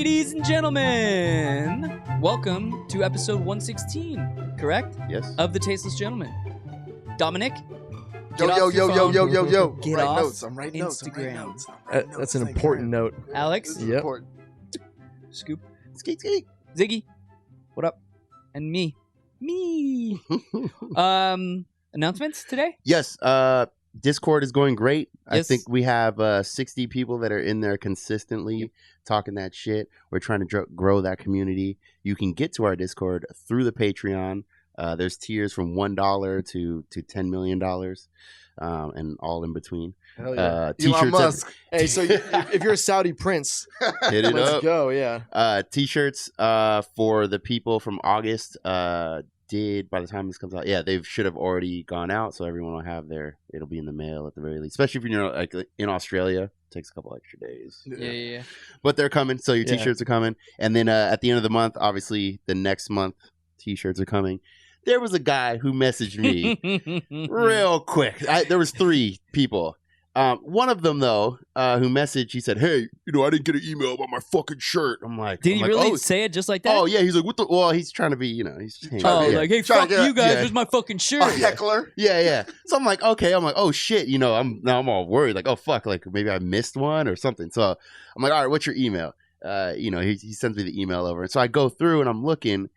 Ladies and gentlemen, welcome to episode 116, correct? Yes. Of the Tasteless Gentlemen. Dominic? Yo. Get Write off notes. I'm writing Instagram. notes. That's an important note. Alex? This is Yep. important. Scoop? Skeet, skeet. Ziggy? What up? And me. Announcements today? Yes. Discord is going great. I Yes. think we have 60 people that are in there consistently talking that shit. We're trying to grow that community. You can get to our Discord through the Patreon. There's tiers from $1 to $10 million, and all in between. Hell yeah. Elon Musk. Hey, so if you're a Saudi prince, Hit it let's up. go. Yeah. T-shirts for the people from August did, by the time this comes out, they should have already gone out, so everyone will have it'll be in the mail at the very least, especially if you're like in Australia. It takes a couple extra days. Yeah. But they're coming, so your T-shirts are coming. And then at the end of the month, obviously the next month T-shirts are coming. There was a guy who messaged me real quick. There was 3 people. One of them, though, who messaged, he said, "Hey, I didn't get an email about my fucking shirt." I'm like, Did he really say it just like that? Oh, yeah. He's like, what the? Well, he's trying to be, he's just like, hey, fuck you guys, yeah. here's my fucking shirt. A heckler. Yeah. So I'm like, okay. I'm like, oh shit. I'm all worried. Like, oh fuck. Like maybe I missed one or something. So I'm like, all right, what's your email? He sends me the email over, and so I go through and I'm looking.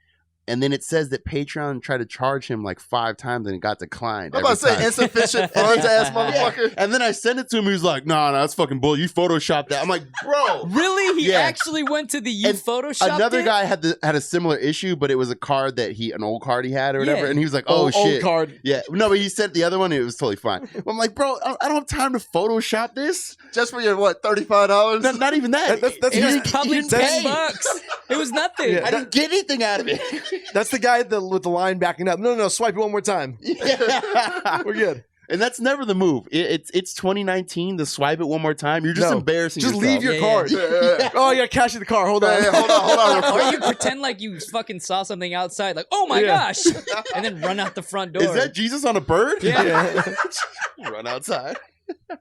And then it says that Patreon tried to charge him like 5 times and it got declined. I'm about to say insufficient funds ass motherfucker. And then I sent it to him. He was like, no, that's fucking bull. You photoshopped that. I'm like, bro. Really? He actually went to the Photoshopped Another it? guy had a similar issue, but it was a card that an old card he had or whatever. Yeah. And he was like, oh shit. Old card. Yeah. No, but he sent the other one and it was totally fine. I'm like, bro, I don't have time to Photoshop this. Just for your, what, $35? Not even that. That's It was just- probably he didn't pay. $10. It was nothing. Yeah. I didn't get anything out of it. That's the guy with the line backing up. No, swipe it one more time. Yeah. We're good. And that's never the move. It's 2019 to swipe it one more time. You're just embarrassing Just yourself. leave your Yeah, card. Yeah. Oh, you got cash in the car. Hold on. Hey, hold on. Or you pretend like you fucking saw something outside, like, oh my gosh, and then run out the front door. Is that Jesus on a bird? Yeah. Run outside.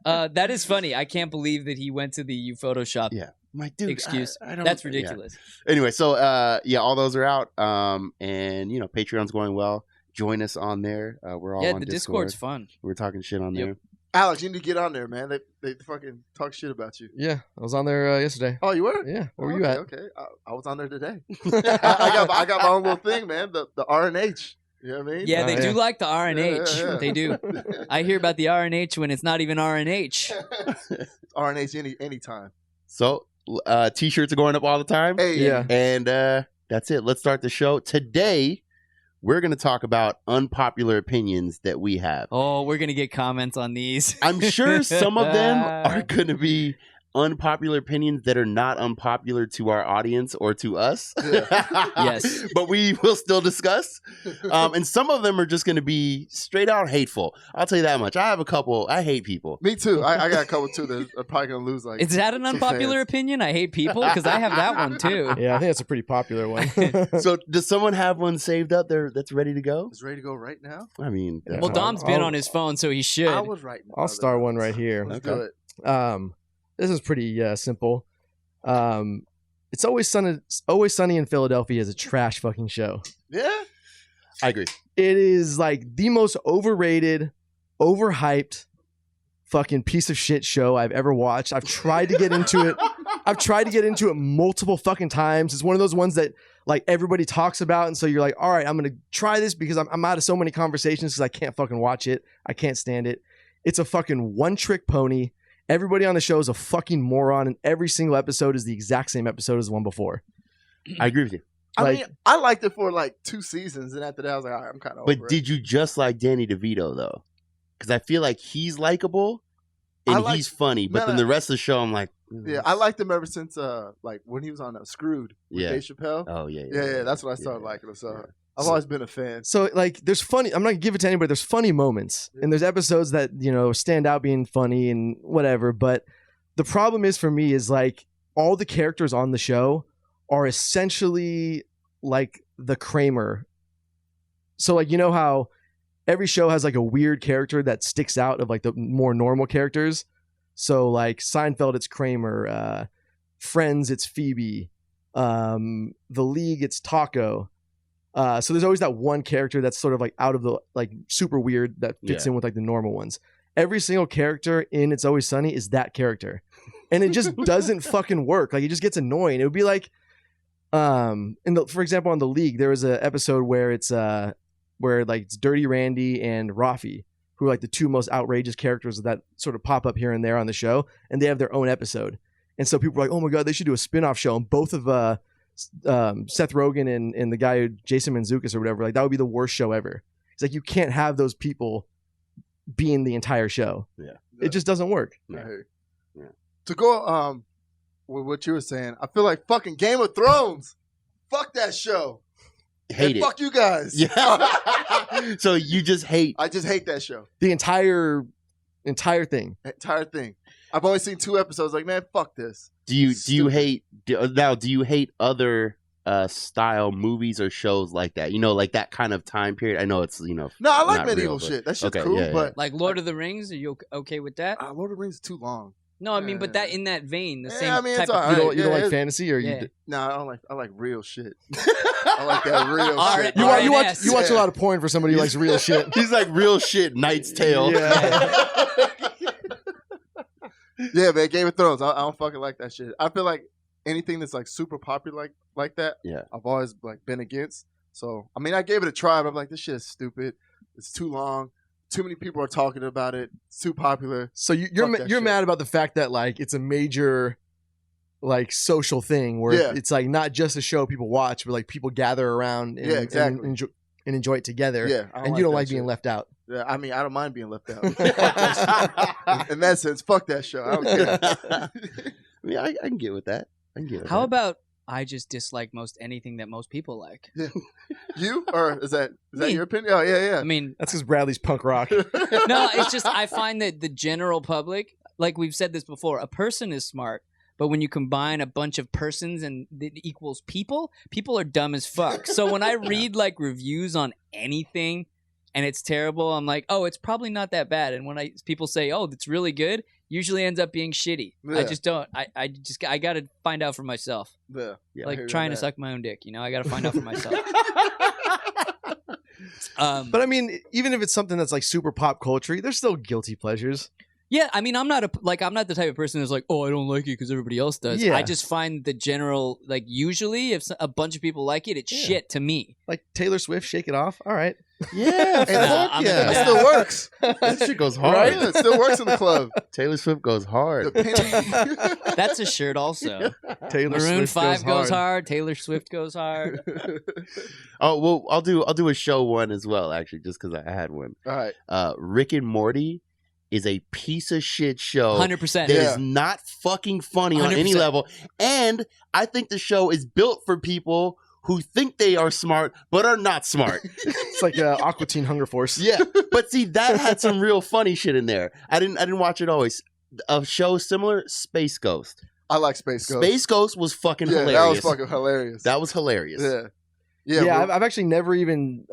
That is funny. I can't believe that he went to the Photoshop Yeah. My dude. excuse. I don't, That's yeah. ridiculous. Anyway, so all those are out. And Patreon's going well. Join us on there. We're all on The Discord. Discord's fun. We're talking shit on there. Alex, you need to get on there, man. They fucking talk shit about you. Yeah, I was on there yesterday. Oh, you were? Yeah, where were you at? Okay. I was on there today. I got my own little thing, man. The RNH. You know what I mean? Yeah, they do like the RNH. Yeah. They do. I hear about the RNH when it's not even RNH. RNH anytime. So T-shirts are going up all the time. Hey, Yeah. And that's it. Let's start the show. Today, we're going to talk about unpopular opinions that we have. Oh, we're going to get comments on these. I'm sure some of them are going to be unpopular opinions that are not unpopular to our audience or to us. Yes. But we will still discuss. And some of them are just going to be straight out hateful. I'll tell you that much. I have a couple. I hate people. Me too. I got a couple too that are probably gonna lose. Like, Is that an some unpopular fans. opinion? I hate people because I have that one too. Yeah, I think that's a pretty popular one. So does someone have one saved up there that's ready to go? Is ready to go right now? I mean, Well, Dom's been I'll- on his phone, so he should. I was right. I'll start one right here. Let's Okay. do it. This is pretty simple. It's always sunny in Philadelphia is a trash fucking show. Yeah. I agree. It is like the most overrated, overhyped fucking piece of shit show I've ever watched. I've tried to get into it. Multiple fucking times. It's one of those ones that like everybody talks about, and so you're like, all right, I'm gonna try this because I'm out of so many conversations because I can't fucking watch it. I can't stand it. It's a fucking one-trick pony. Everybody on the show is a fucking moron, and every single episode is the exact same episode as the one before. I agree with you. I mean, I liked it for like 2 seasons, and after that, I was like, all right, I'm kind of over But it. did you just like Danny DeVito though? Because I feel like he's likable and he's funny, but then the rest of the show, I'm like, Yeah, I liked him ever since like when he was on Screwed with Yeah. Dave Chappelle. oh yeah, Yeah, that's when I started liking him. So Yeah. I've always been a fan. So like there's funny, I'm not gonna give it to anybody, there's funny moments and there's episodes that, stand out being funny and whatever, but the problem is for me is like all the characters on the show are essentially like the Kramer. So like how every show has like a weird character that sticks out of like the more normal characters. So like Seinfeld, it's Kramer. Friends, it's Phoebe. The League, it's Taco. So there's always that one character that's sort of like out of the like super weird that fits in with like the normal ones. Every single character in It's Always Sunny is that character, and it just doesn't fucking work. Like it just gets annoying. It would be like, for example, on The League, there was an episode where it's Dirty Randy and Rafi, who are like the two most outrageous characters that sort of pop up here and there on the show, and they have their own episode. And so people are like, oh my God, they should do a spin-off show. And both of Seth Rogen and the guy, Jason Mantzoukas or whatever, like that would be the worst show ever. It's like, you can't have those people be in the entire show. Yeah. It just doesn't work. Yeah. To go with what you were saying, I feel like fucking Game of Thrones. Fuck that show. Hate it. Fuck you guys. Yeah. So you just hate. I just hate that show. The entire thing. Entire thing. I've only seen 2 episodes. Like, man, fuck this. Do you hate other style movies or shows like that? You know, like that kind of time period. I know it's No, I like medieval real, shit. That shit's okay, cool. yeah. But Like Lord of the Rings, are you okay with that? Lord of the Rings is too long. No, I mean, but that in that vein, the same I mean, type it's of. all right. You don't like fantasy, or you? No, I don't like. I like real shit. I like that real shit. You watch a lot of porn for somebody who likes real shit. He's like real shit. Knight's Tale. Yeah. Yeah, man. Game of Thrones. I don't fucking like that shit. I feel like anything that's like super popular like that. Yeah. I've always like been against. So I mean, I gave it a try, but I'm like, this shit is stupid. It's too long. Too many people are talking about it. It's too popular. So you're mad about the fact that like it's a major like social thing where it's like not just a show people watch, but like people gather around and, and enjoy it together. Yeah, and you don't like being left out. Yeah, I mean, I don't mind being left out. In that sense, fuck that show. I don't care. I mean, I can get with that. How about I just dislike most anything that most people like? Yeah. You? Or is that your opinion? Oh, yeah. I mean, that's because Bradley's punk rock. No, it's just I find that the general public, like we've said this before, a person is smart, but when you combine a bunch of persons and it equals people are dumb as fuck. So when I read like reviews on anything and it's terrible, I'm like, oh, it's probably not that bad. And when people say, oh, it's really good, usually ends up being shitty. Yeah. I just don't. I got to find out for myself. Yeah. Like trying to suck my own dick. You know, I got to find out for myself. But I mean, even if it's something that's like super pop culture, there's still guilty pleasures. Yeah, I mean, I'm not the type of person who's like, oh, I don't like it because everybody else does. Yeah. I just find the general, like, usually if a bunch of people like it, it's shit to me. Like Taylor Swift, Shake It Off. All right. Yeah, it still works. That shit goes hard. Right? Yeah, it still works in the club. Taylor Swift goes hard. That's a shirt also. Taylor Maroon Swift 5 goes hard. Taylor Swift goes hard. Oh well, I'll do a show one as well. Actually, just because I had one. All right. Rick and Morty is a piece of shit show. 100%. That is not fucking funny on 100%. any level. And I think the show is built for people who think they are smart but are not smart. It's like Aqua Teen Hunger Force. Yeah, but see, that had some real funny shit in there. I didn't watch it always. A show similar, Space Ghost. I like Space Ghost. Space Ghost was fucking hilarious. That was fucking hilarious. That was hilarious. Yeah. I've actually never even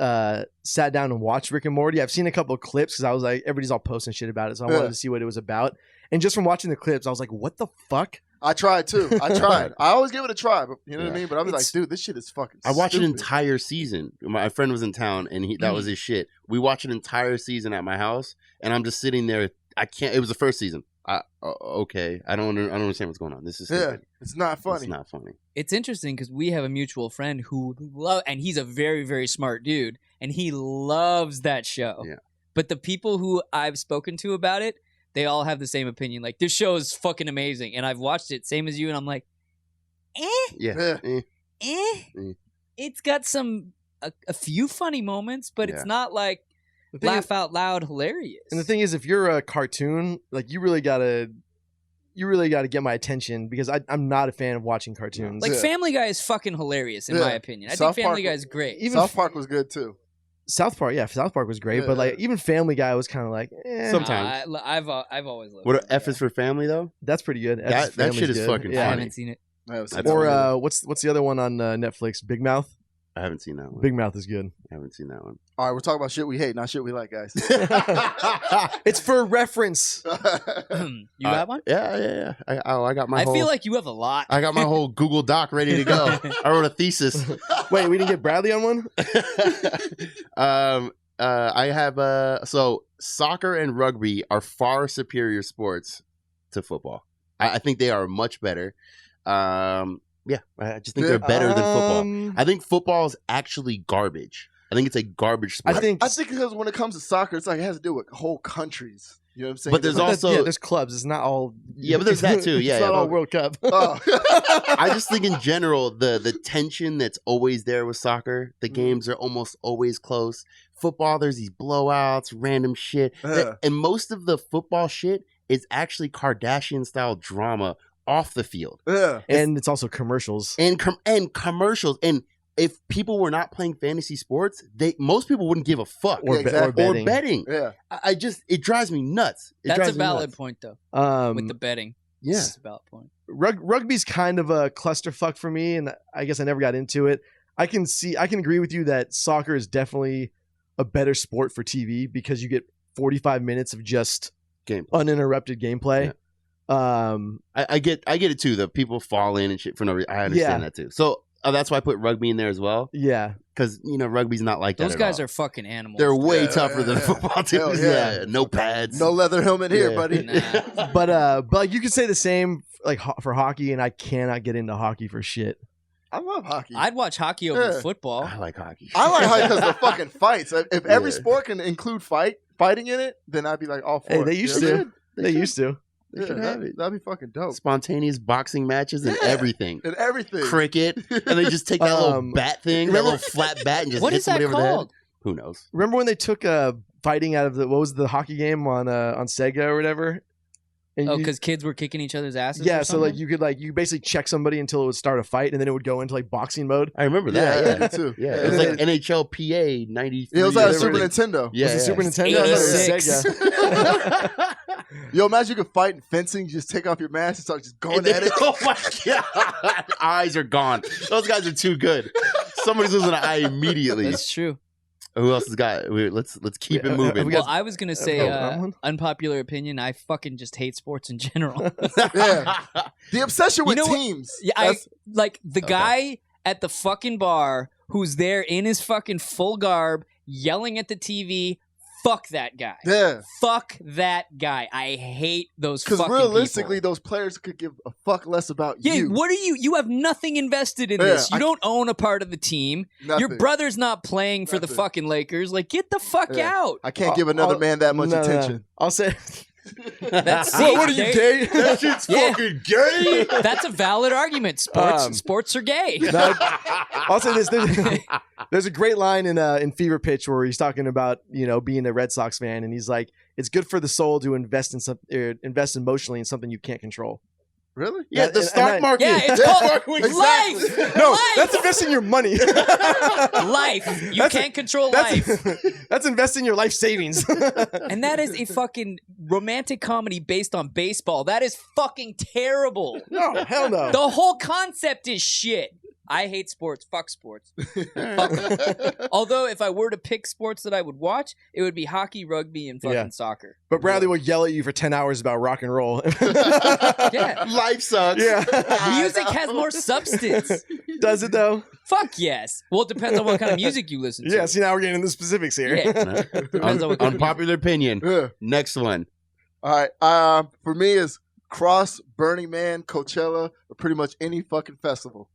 sat down and watched Rick and Morty. I've seen a couple of clips because I was like, everybody's all posting shit about it, so I wanted to see what it was about. And just from watching the clips, I was like, what the fuck? I tried too. I always give it a try, but you know what I mean? But I was like, dude, this shit is fucking I watched stupid. an entire season. My friend was in town, and that was his shit. We watched an entire season at my house, and I'm just sitting there. I can't. It was the first season. Okay, I don't understand what's going on. This is stupid. It's not funny. It's not funny. It's interesting because we have a mutual friend who and he's a very, very smart dude, and he loves that show. Yeah. But the people who I've spoken to about it, they all have the same opinion. Like, this show is fucking amazing, and I've watched it, same as you, and I'm like, Yeah. It's got a few funny moments, but it's not like laugh out loud hilarious. And the thing is, if you're a cartoon, like you really gotta get my attention because I'm not a fan of watching cartoons. Like Family Guy is fucking hilarious in my opinion. I think Family Guy is great. Even South Park was good too. South Park was great, but like even Family Guy was kind of like sometimes. I've always loved. What F is for Family though? That's pretty good. That shit is fucking funny. I haven't seen it. Or what's the other one on Netflix? Big Mouth. I haven't seen that one. Big Mouth is good. I haven't seen that one. All right, we're talking about shit we hate, not shit we like, guys. It's for reference. You got one? Yeah. I got my. I feel like you have a lot. I got my whole Google Doc ready to go. I wrote a thesis. Wait, we didn't get Bradley on one? I have so soccer and rugby are far superior sports to football. I think they are much better. Yeah, I just think they're better than football. I think football is actually garbage. I think it's a garbage sport. I think because when it comes to soccer, it's like it has to do with whole countries. You know what I'm saying? But there's also there's clubs. It's not all. Yeah, but there's that too. Yeah, it's not yeah, all World Cup. Oh. I just think in general the tension that's always there with soccer. The games are almost always close. Football, there's these blowouts, random shit, and most of the football shit is actually Kardashian style drama off the field. Yeah, and it's also commercials and commercials. And if people were not playing fantasy sports, most people wouldn't give a fuck or betting. Yeah, it drives me nuts. That's a valid point though. With the betting, yeah, that's a valid point. Rugby's kind of a clusterfuck for me, and I guess I never got into it. I can agree with you that soccer is definitely a better sport for TV because you get 45 minutes of just uninterrupted gameplay. Yeah. I get it too. The people fall in and shit for no reason. I understand that too. So that's why I put rugby in there as well. Yeah, because rugby's not like that. Those guys are fucking animals. They're way tougher than football teams. Yeah, no pads, no leather helmet here, buddy. Nah. But you could say the same like for hockey, and I cannot get into hockey for shit. I love hockey. I'd watch hockey over football. I like hockey. I like hockey because of the fucking fights. If every sport can include fighting in it, then I'd be like all for it. Hey, they used to. They used to. Yeah, that'd be fucking dope. Spontaneous boxing matches and everything. And everything. Cricket. And they just take that little bat thing, that little flat bat, and just what hit is that somebody over the head. called? Who knows? Remember when they took fighting out of what was the hockey game on Sega or whatever? And because kids were kicking each other's asses. Yeah, or so like you could you basically check somebody until it would start a fight, and then it would go into like boxing mode. I remember that. Yeah, too. Yeah, it was like NHL PA 93. It was like a Super Nintendo. Yeah, was it Super Nintendo? 86. Sega. Yo, imagine you could fight in fencing, you just take off your mask and start just going at it. Oh my god, eyes are gone. Those guys are too good. Somebody's losing an eye immediately. That's true. Who else has got? Let's keep it moving. Well, I was gonna say unpopular opinion. I fucking just hate sports in general. Yeah, the obsession with teams. Yeah, I like the guy at the fucking bar who's there in his fucking full garb, yelling at the TV. Fuck that guy. Yeah. Fuck that guy. I hate those fucking people. Because realistically, people. those players could give a fuck less about you. Yeah, what are you? You have nothing invested in this. You don't own a part of the team. Nothing. Your brother's not playing for the fucking Lakers. Like, get the fuck out. I can't give another man that much attention. I'll say... That's what are you, gay? That shit's fucking gay. That's a valid argument. Sports are gay. No, I'll say this: there's a great line in Fever Pitch where he's talking about being a Red Sox fan, and he's like, "It's good for the soul to invest emotionally in something you can't control." Really? Yeah, the stock market. Yeah, it's called life. No, life. That's investing your money. Life. You can't control life. That's investing your life savings. And that is a fucking romantic comedy based on baseball. That is fucking terrible. No, hell no. The whole concept is shit. I hate sports. Fuck sports. Although, if I were to pick sports that I would watch, it would be hockey, rugby, and fucking soccer. But Bradley will yell at you for 10 hours about rock and roll. Yeah. Life sucks. Yeah. Music has more substance. Does it, though? Fuck yes. Well, it depends on what kind of music you listen to. Yeah, see, now we're getting into the specifics here. Yeah. Depends on what kind of Unpopular opinion. Yeah. Next one. All right. For me, is Cross, Burning Man, Coachella, or pretty much any fucking festival.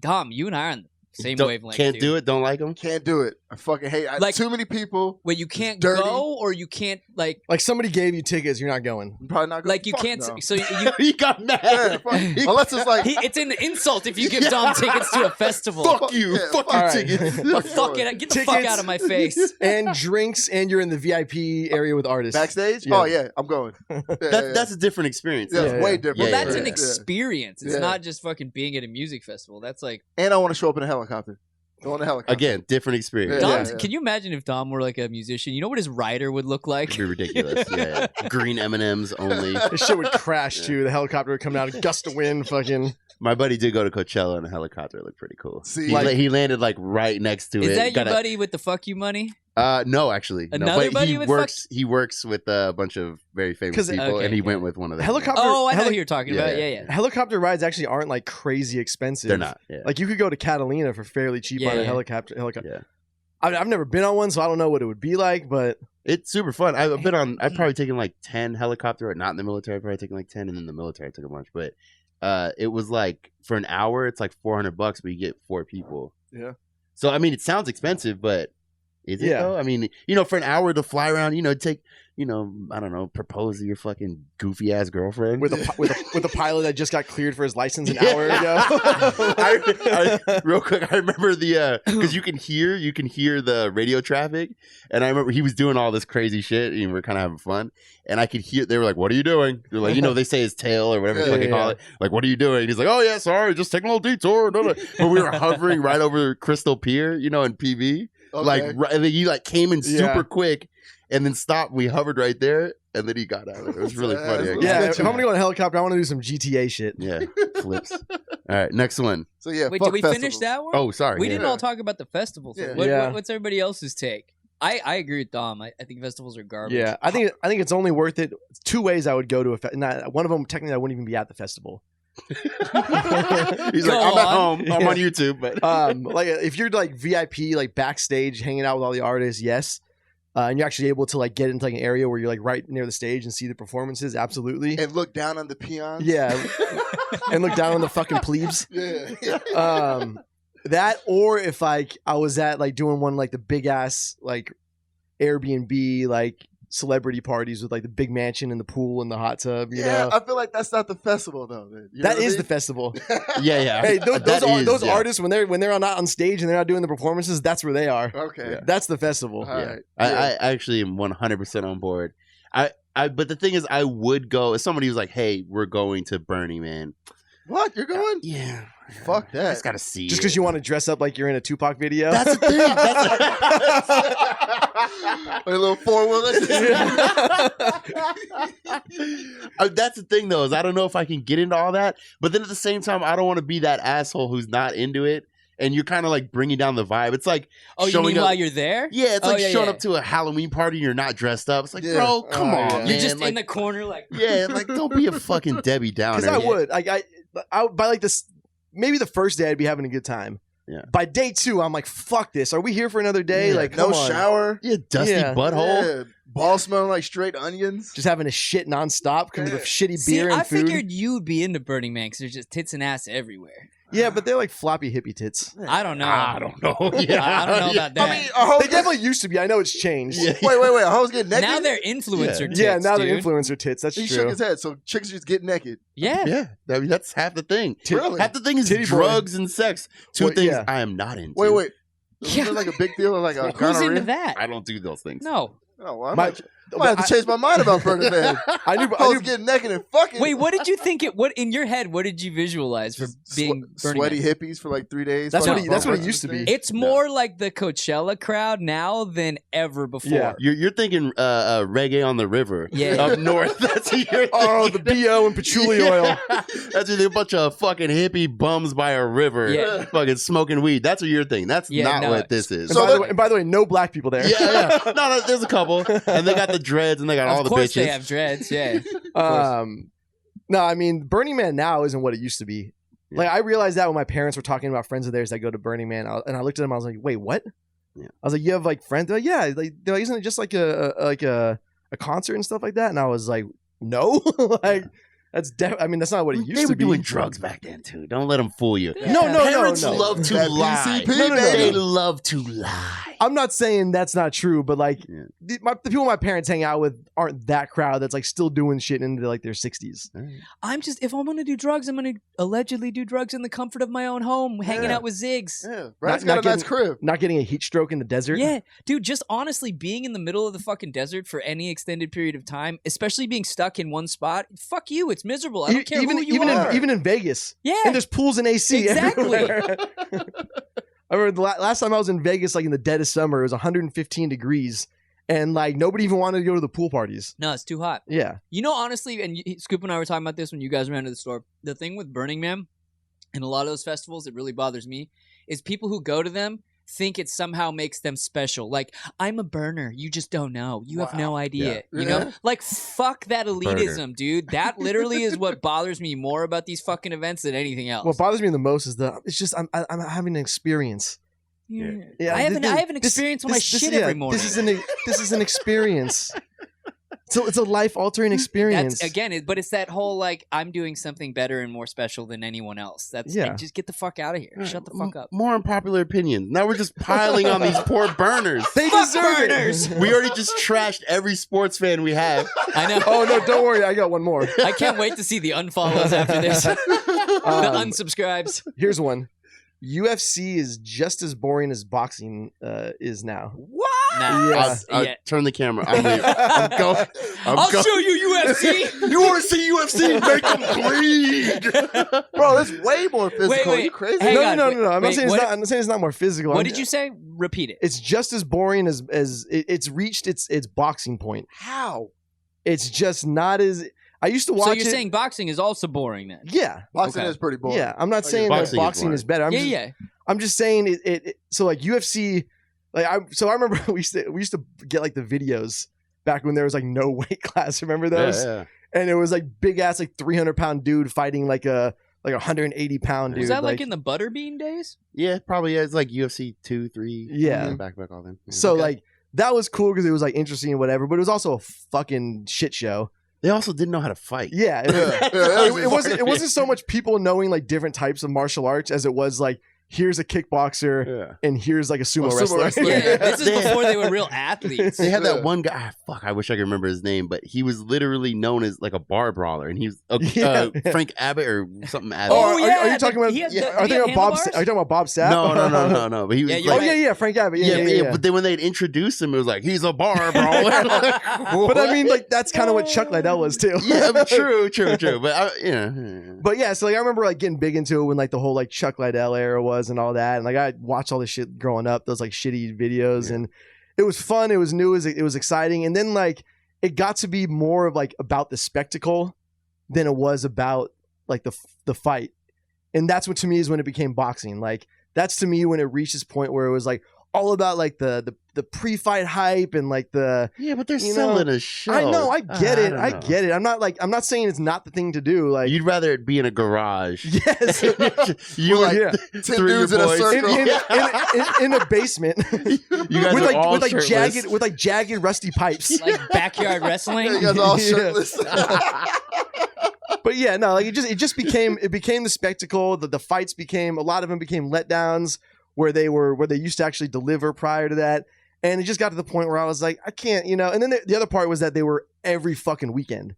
Tom, you and I are on the same wavelength. Can't do it. Don't like them. Can't do it. I fucking hate it. Like, too many people. Wait, you can't go, or you can't like somebody gave you tickets, you're not going. I'm probably not going. Like you can't. No. So you got mad. Yeah, unless it's like it's an insult if you give Dom tickets to a festival. Fuck you. Fuck your tickets. Fuck it. Get the fuck out of my face. And drinks, and you're in the VIP area with artists. Backstage? Yeah. Oh yeah, I'm going. That's a different experience. Yeah, it's way different. Well, that's an experience. It's not just fucking being at a music festival. That's like. And I want to show up in a helicopter. Go on the helicopter. Again, different experience. Yeah. Can you imagine if Dom were like a musician? You know what his rider would look like? It'd be ridiculous. Yeah. Green M&Ms only. This shit would crash too. The helicopter would come down, a gust of wind, fucking. My buddy did go to Coachella in a helicopter. It looked pretty cool. See, He landed like right next to it. Is that your buddy with the fuck you money? No, actually. Another no, but buddy he with works. He works with a bunch of very famous people, okay, and he yeah. went with one of them. Helicopter. Oh, I know who you're talking about. Yeah. Yeah. Helicopter rides actually aren't like crazy expensive. They're not. Yeah. Like you could go to Catalina for fairly cheap on a Yeah. helicopter. Yeah. I've never been on one, so I don't know what it would be like. But It's super fun. I've been on. I've probably taken like 10 helicopter. Not in the military. I've probably taken like 10, and in the military I took a bunch. But it was like for an hour, it's like $400, but you get 4 people. Yeah. So I mean, it sounds expensive, but is it Yeah. though? I mean, for an hour to fly around, take, I don't know, propose to your fucking goofy ass girlfriend with a pilot that just got cleared for his license an hour ago. I real quick, I remember because you can hear the radio traffic, and I remember he was doing all this crazy shit, and we were kind of having fun, and I could hear they were like, "What are you doing?" They're like, they say his tail or whatever they call it. Like, "What are you doing?" He's like, "Oh yeah, sorry, just taking a little detour." But we were hovering right over Crystal Pier, in PV. Okay. Like, and then he came in super quick, and then stopped. We hovered right there, and then he got out of it. It was really funny. Yeah, if I'm gonna go on a helicopter, I want to do some GTA shit. Yeah, flips. All right, next one. So yeah, Wait, fuck did we finish festivals. that one? Oh, sorry. We yeah. didn't all talk about the festivals. Yeah. What's everybody else's take? I agree with Dom. I think festivals are garbage. Yeah, I think it's only worth it. 2 ways I would go to one of them technically I wouldn't even be at the festival. He's like, Go I'm at on. home. I'm on YouTube, but Like if you're like VIP, like backstage, hanging out with all the artists, yes. And you're actually able to like get into like an area where you're like right near the stage and see the performances, absolutely. And look down on the peons. Yeah, and look down on the fucking plebes. Yeah. That or if like I was at like doing one like the big ass like Airbnb like celebrity parties with like the big mansion and the pool and the hot tub. You know? I feel like that's not the festival though. That is the festival. yeah. Hey, those yeah. artists when they're not on stage and they're not doing the performances, that's where they are. Okay. Yeah. That's the festival. All Yeah. right. I actually am 100% on board. But the thing is, I would go if somebody was like, "Hey, we're going to Burning Man." What? You're going? Yeah. Fuck I that. just gotta see. Just because you want to dress up like you're in a Tupac video. That's the thing. A little 4-wheeler. That's the thing, though, is I don't know if I can get into all that. But then at the same time, I don't want to be that asshole who's not into it. And you're kind of like bringing down the vibe. It's like you showing mean up. while you're there? Yeah, it's like yeah, showing yeah. up to a Halloween party and you're not dressed up. It's like, Yeah. bro, come Oh, on, yeah. man. You're just like, in the corner, like yeah, like don't be a fucking Debbie Downer. Because I would like I by like this maybe the first day I'd be having a good time. Yeah. By day 2, I'm like, fuck this. Are we here for another day? Yeah. Like, No come on. shower. Yeah, dusty Yeah. butthole. Yeah. Ball smelling like straight onions. Just having a shit nonstop, coming with shitty See, beer and I food. figured you'd be into Burning Man because there's just tits and ass everywhere. Yeah, but they're like floppy hippie tits. I don't know. I don't know. Yeah, I don't know about that. I mean, a hoe They definitely used to be. I know it's changed. Yeah. wait. A hoe's getting naked? Now they're influencer tits. Yeah, now they're dude. influencer tits. That's He true. shook his head. So chicks just get naked. Yeah. Yeah, I mean, that's half the thing. Really? Half the thing is Titty boy. drugs and sex. Two Well, things yeah. I am not into. Wait. Yeah. Is there like a big deal or like a Who's gonorrhea? into that? I don't do those things. No. Oh, well, I My- might have to change my mind about Burning Man. I knew Hoes getting naked and fucking. Wait, what did you think it? What in your head? What did you visualize for being Burning sweaty Man? hippies for like 3 days? That's fucking what it bumpers used to and be. It's more like the Coachella crowd now than ever before. Yeah. You're thinking reggae on the river Yeah. up north. That's what you're Oh, the thinking. BO and patchouli oil. That's what a bunch of fucking hippie bums by a river, Yeah. fucking smoking weed. That's what you're thinking. That's Yeah, not no. what this is. And by the way, no black people there. yeah. No, there's a couple, and they got the dreads, and they got all Of the course bitches. they have dreads. Yeah. No, I mean, Burning Man now isn't what it used to be. Yeah. Like, I realized that when my parents were talking about friends of theirs that go to Burning Man, and I looked at them, I was like, wait, what? Yeah. I was like, you have like friends? They're like, yeah. They're like, isn't it just like a concert and stuff like that? And I was like, no, like that's that's not what it used They to were be. doing drugs back then too. Don't let them fool you. Yeah. No, Parents no. love to That lie. PCP, No. They baby. love to lie. I'm not saying that's not true, but like Yeah. the people my parents hang out with aren't that crowd that's like still doing shit into like their 60s. If I'm gonna do drugs, I'm gonna allegedly do drugs in the comfort of my own home, hanging Yeah. out with Ziggs. Yeah, Brad's Not got a nice getting- crib. Not getting a heat stroke in the desert. Yeah, dude, just honestly being in the middle of the fucking desert for any extended period of time, especially being stuck in one spot, fuck you, it's miserable. I don't care even who you are. even in Vegas. Yeah. And there's pools and AC Exactly. everywhere. I remember the last time I was in Vegas, like in the dead of summer, it was 115 degrees, and like nobody even wanted to go to the pool parties. No, it's too hot. Yeah. You know, honestly, and Scoop and I were talking about this when you guys ran to the store. The thing with Burning Man and a lot of those festivals, it really bothers me, is people who go to them think it somehow makes them special. Like, I'm a burner. You just don't know. You have no idea. Yeah. You know? Like, fuck that elitism, dude. That literally is what bothers me more about these fucking events than anything else. What bothers me the most is it's just I'm having an experience. Yeah, I have an experience when I shit every morning. This is an experience. So it's a life-altering experience. But it's that whole, like, I'm doing something better and more special than anyone else. Just get the fuck out of here. Shut the fuck up. More unpopular opinions. Now we're just piling on these poor burners. They deserve burners. it. We already just trashed every sports fan we have. I know. Oh, no, don't worry. I got one more. I can't wait to see the unfollows after this. The unsubscribes. Here's one. UFC is just as boring as boxing is now. What? Yeah. Yeah. Turn the camera. I'm going. I'll show you UFC. You want to see UFC? Make them bleed. Bro, that's way more physical. Wait. Are you crazy? Hang on, No. I'm wait, not saying what- I'm not saying it's not more physical. What did you say? Repeat it. It's just as boring as it's reached its boxing point. How? It's just not as. I used to watch. So you're it. saying boxing is also boring then? Yeah. Boxing Okay. is pretty boring. Yeah, I'm not saying Boxing that is boxing boring. is better. I'm just saying it. So like UFC, like I remember we used to get like the videos back when there was like no weight class. Remember those? Yeah. And it was like big ass like 300-pound dude fighting like a 180-pound dude. Was that like in the Butterbean days? Yeah, probably. Yeah, it's like UFC 2, 3. Yeah. Back all them. Yeah. So like that was cool because it was like interesting and whatever, but it was also a fucking shit show. They also didn't know how to fight. Yeah, it wasn't so much people knowing like different types of martial arts as it was like here's a kickboxer and here's like a sumo wrestler. Yeah, this is before they were real athletes. They had that one guy. I wish I could remember his name, but he was literally known as like a bar brawler, and he was Frank Abbott or something. Abbott. Oh, yeah, are you talking about? he had Are you talking about Bob? Are you talking about Bob Sapp? No. But he was. Yeah, you're like, right. Yeah, Frank Abbott. Yeah. But then when they'd introduced him, it was like he's a bar brawler. But I mean, like that's kind of what Chuck Liddell was too. Yeah, but true. But But yeah, so like I remember like getting big into it when like the whole like Chuck Liddell era was and all that, and like I watched all this shit growing up, those like shitty videos, and it was fun, it was new, it was exciting, and then like it got to be more of like about the spectacle than it was about like the fight, and that's what to me is when it became boxing. Like that's to me when it reached this point where it was like all about like the pre-fight hype and like the but they're selling a show. I know, I get it. I don't know. Get it. I'm not saying it's not the thing to do. Like You'd rather it be in a garage. yes, You Well, like yeah. 10 three dudes in a boys. circle. in a basement You guys with are all like shirtless. jagged rusty pipes. Like backyard wrestling. Yeah, you guys all Yeah. shirtless. But yeah, no, like it just became the spectacle. The fights became, a lot of them became letdowns where they used to actually deliver prior to that. And it just got to the point where I was like, I can't, and then the other part was that they were every fucking weekend.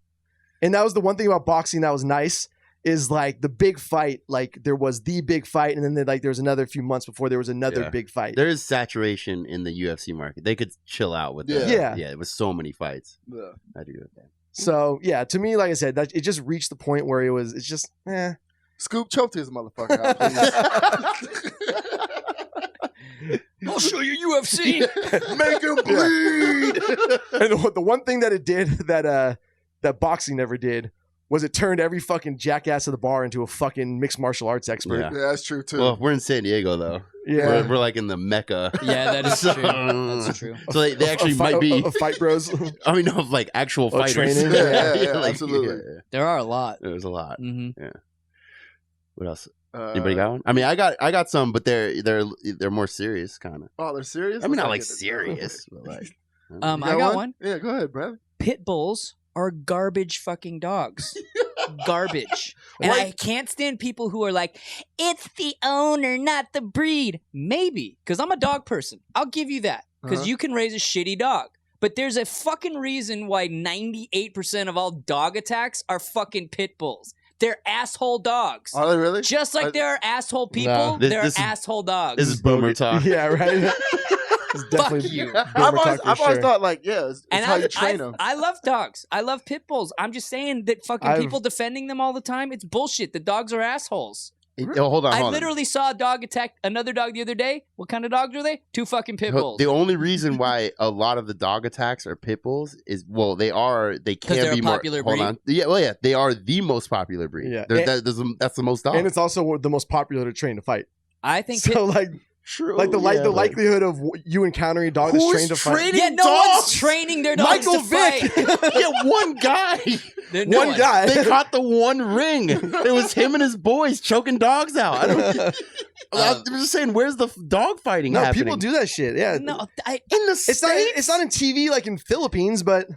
And that was the one thing about boxing that was nice is like the big fight, like there was the big fight. And then there was another few months before there was another big fight. There is saturation in the UFC market. They could chill out with that. Yeah. Yeah, it was so many fights. Yeah. I agree with that. So yeah, to me, like I said, that it just reached the point where it's just, Scoop choked his motherfucker out, please. I'll show you UFC. Make him bleed. And the one thing that it did that boxing never did was it turned every fucking jackass of the bar into a fucking mixed martial arts expert. Yeah. Yeah, that's true too. Well, we're in San Diego though. Yeah. We're like in the Mecca. Yeah, that is true. That's true. So they actually might be. Fight bros. I mean, no, like actual Oh, fighters. training? Yeah, Like, absolutely. yeah. There are a lot. There's a lot. Mm-hmm. What else? Anybody got one? I mean, I got some, but they're more serious, kind of. Oh, they're serious? I mean, not like Let's get it. serious, but like. You I got got one. Yeah, go ahead, Bradley. Pit bulls are garbage fucking dogs. Garbage. And I can't stand people who are like, it's the owner, not the breed. Maybe, because I'm a dog person. I'll give you that. Because you can raise a shitty dog. But there's a fucking reason why 98% of all dog attacks are fucking pit bulls. They're asshole dogs. Are they really? Just like there are asshole people, this there are is- asshole dogs. This is boomer talk. Yeah, right. It's definitely you. boomer I've talk for always sure. thought like, yeah, it's And how you train them. I love dogs. I love pit bulls. I'm just saying that fucking people defending them all the time, it's bullshit. The dogs are assholes. Hold on. I literally saw a dog attack another dog the other day. What kind of dogs are they? 2 fucking pit bulls. The only reason why a lot of the dog attacks are pit bulls is, well, they can they're be a more. popular Hold breed? on. Yeah, they are the most popular breed. Yeah. That's the most dogs. And it's also the most popular to train to fight. I think So like true. the likelihood of you encountering a dog that's Who's trained to fight. training yeah, no dogs? one's training their dogs Michael to fight. Yeah, one guy. No One guy. They caught the one ring. It was him and his boys choking dogs out. I'm just saying, where's the dog fighting No, happening? people do that shit. Yeah. No, in the States? It's not in TV like in Philippines, but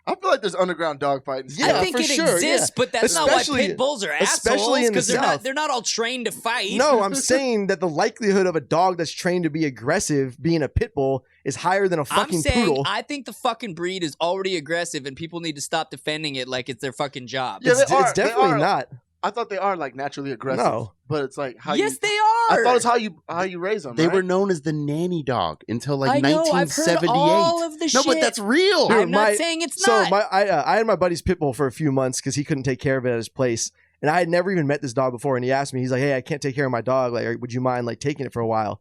I feel like there's underground dogfighting. Yeah, I think for it sure, exists, yeah. but that's not why Especially- pit bulls are especially assholes in the because South. they're not all trained to fight. no, I'm saying that the likelihood of a dog that's trained to be aggressive being a pit bull is higher than a I'm fucking saying poodle. I think the fucking breed is already aggressive, and people need to stop defending it like it's their fucking job. Yeah, it's, they are- it's definitely they are. not. I thought they are like naturally aggressive. No. But it's like how Yes, you. they are. I thought it's how you raise them. They right? were known as the nanny dog until like I know, I've heard 1978. all of the No, shit. but that's real. Dude, I'm not my- saying it's So not. I had my buddy's pit bull for a few months because he couldn't take care of it at his place, and I had never even met this dog before. And he asked me, he's like, "Hey, I can't take care of my dog. Like, would you mind like taking it for a while?"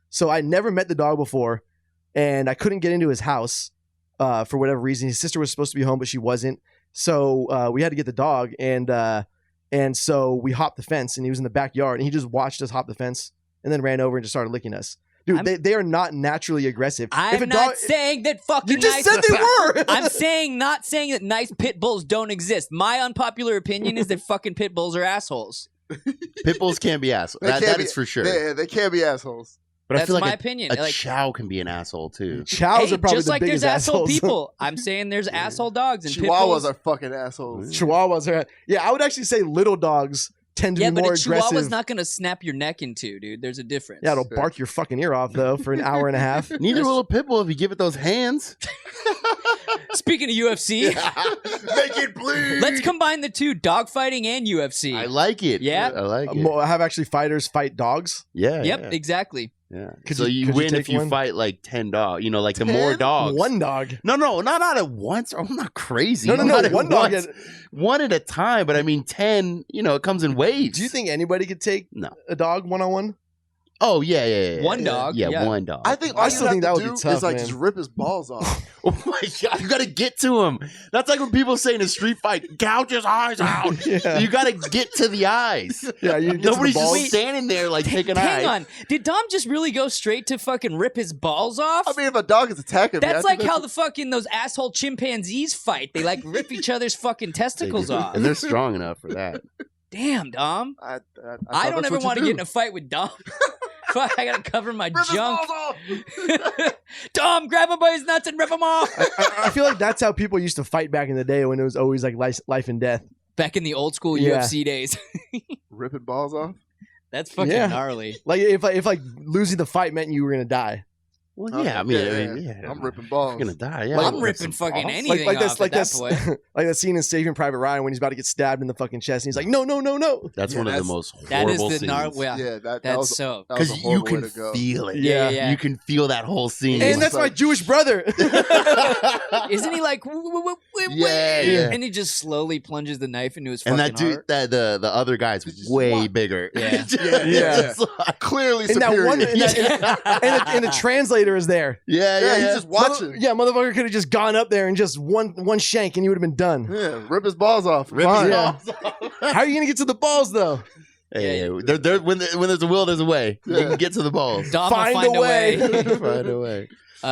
So I never met the dog before, and I couldn't get into his house for whatever reason. His sister was supposed to be home, but she wasn't. So we had to get the dog, and so we hopped the fence, and he was in the backyard, and he just watched us hop the fence, and then ran over and just started licking us. Dude, they are not naturally aggressive. I'm not saying that fucking You just nice. said they were. I'm not saying that nice pit bulls don't exist. My unpopular opinion is that fucking pit bulls are assholes. Pit bulls can be assholes. They That can't is be- for sure. They can't be assholes. But I That's feel like my opinion. A Like- chow can be an asshole too. Chows Hey, are probably just the like biggest there's asshole assholes. people. I'm saying there's asshole dogs and pit Chihuahuas bulls. are fucking assholes. Chihuahuas are. Yeah, I would actually say little dogs tend to Yeah, be but more a chihuahua's aggressive. not going to snap your neck in two, dude. There's a difference. Yeah, it'll bark your fucking ear off though for an hour and a half. Neither will a pit bull if you give it those hands. Speaking of UFC, Make it bleed. let's combine the two, dogfighting and UFC. I like it. Yeah? I like it. I have actually fighters fight dogs. Yeah. Yep, yeah. exactly. Yeah. Could So you- you could you win take if you one? fight like 10 dogs. You know, like the 10? more dogs. One dog. No, not at once. I'm not crazy. No, Not at one dog. once. One at a time. But I mean, 10. You know, it comes in waves. Do you think anybody could take No. a dog one on one? Oh yeah. One dog, Yeah, yeah. one dog. I think I all still you think that have would to be do tough, is like man. just rip his balls off. Oh my god, you gotta get to him. That's like when people say in a street fight, gouge his eyes out. Yeah. You gotta get to the eyes. Yeah, you get to the Nobody's just balls. standing there like taking Hang eyes. on. Did Dom just really go straight to fucking rip his balls off? I mean, if a dog is attacking me, I That's think like how the fucking those asshole chimpanzees fight. They like rip each other's fucking testicles off. And they're strong enough for that. Damn, Dom. I I don't ever want to get in a fight with Dom. Fuck, I gotta cover my Rip his junk. balls off. Dom, grab him by his nuts and rip him off. I feel like that's how people used to fight back in the day when it was always like life and death. Back in the old school Yeah. UFC days. Ripping balls off. That's fucking Yeah. gnarly. Like if losing the fight meant you were gonna die. Well, yeah, I mean, I'm ripping balls. You're gonna die. Yeah, Like- I'm ripping fucking balls. anything Like off this, like at this, that point. like that scene in Saving Private Ryan when he's about to get stabbed in the fucking chest, and he's like, "No, no, no, no." That's Yeah, one of the that's- most That is horrible the scenes. gnarly. Yeah, Yeah, that that's was so. that was a Because you horrible can way to go. feel it. Yeah, yeah. You can feel that whole scene. And that's my Jewish brother. Isn't he like? Yeah. And he just slowly plunges the knife into his and fucking that dude, heart. the other guy's Just way what? bigger. Yeah. Yeah. It's like- Clearly And that superior. one, and the translator is there. yeah. he's just watching. Yeah, motherfucker could have just gone up there and just one shank, and you would have been done. Yeah, rip his balls off. Rip Fine. his Yeah. balls off. How are you gonna get to the balls though? Hey, when there's a will, there's a way. You Yeah. can get to the balls. Dom will Find find a a way. Find a way.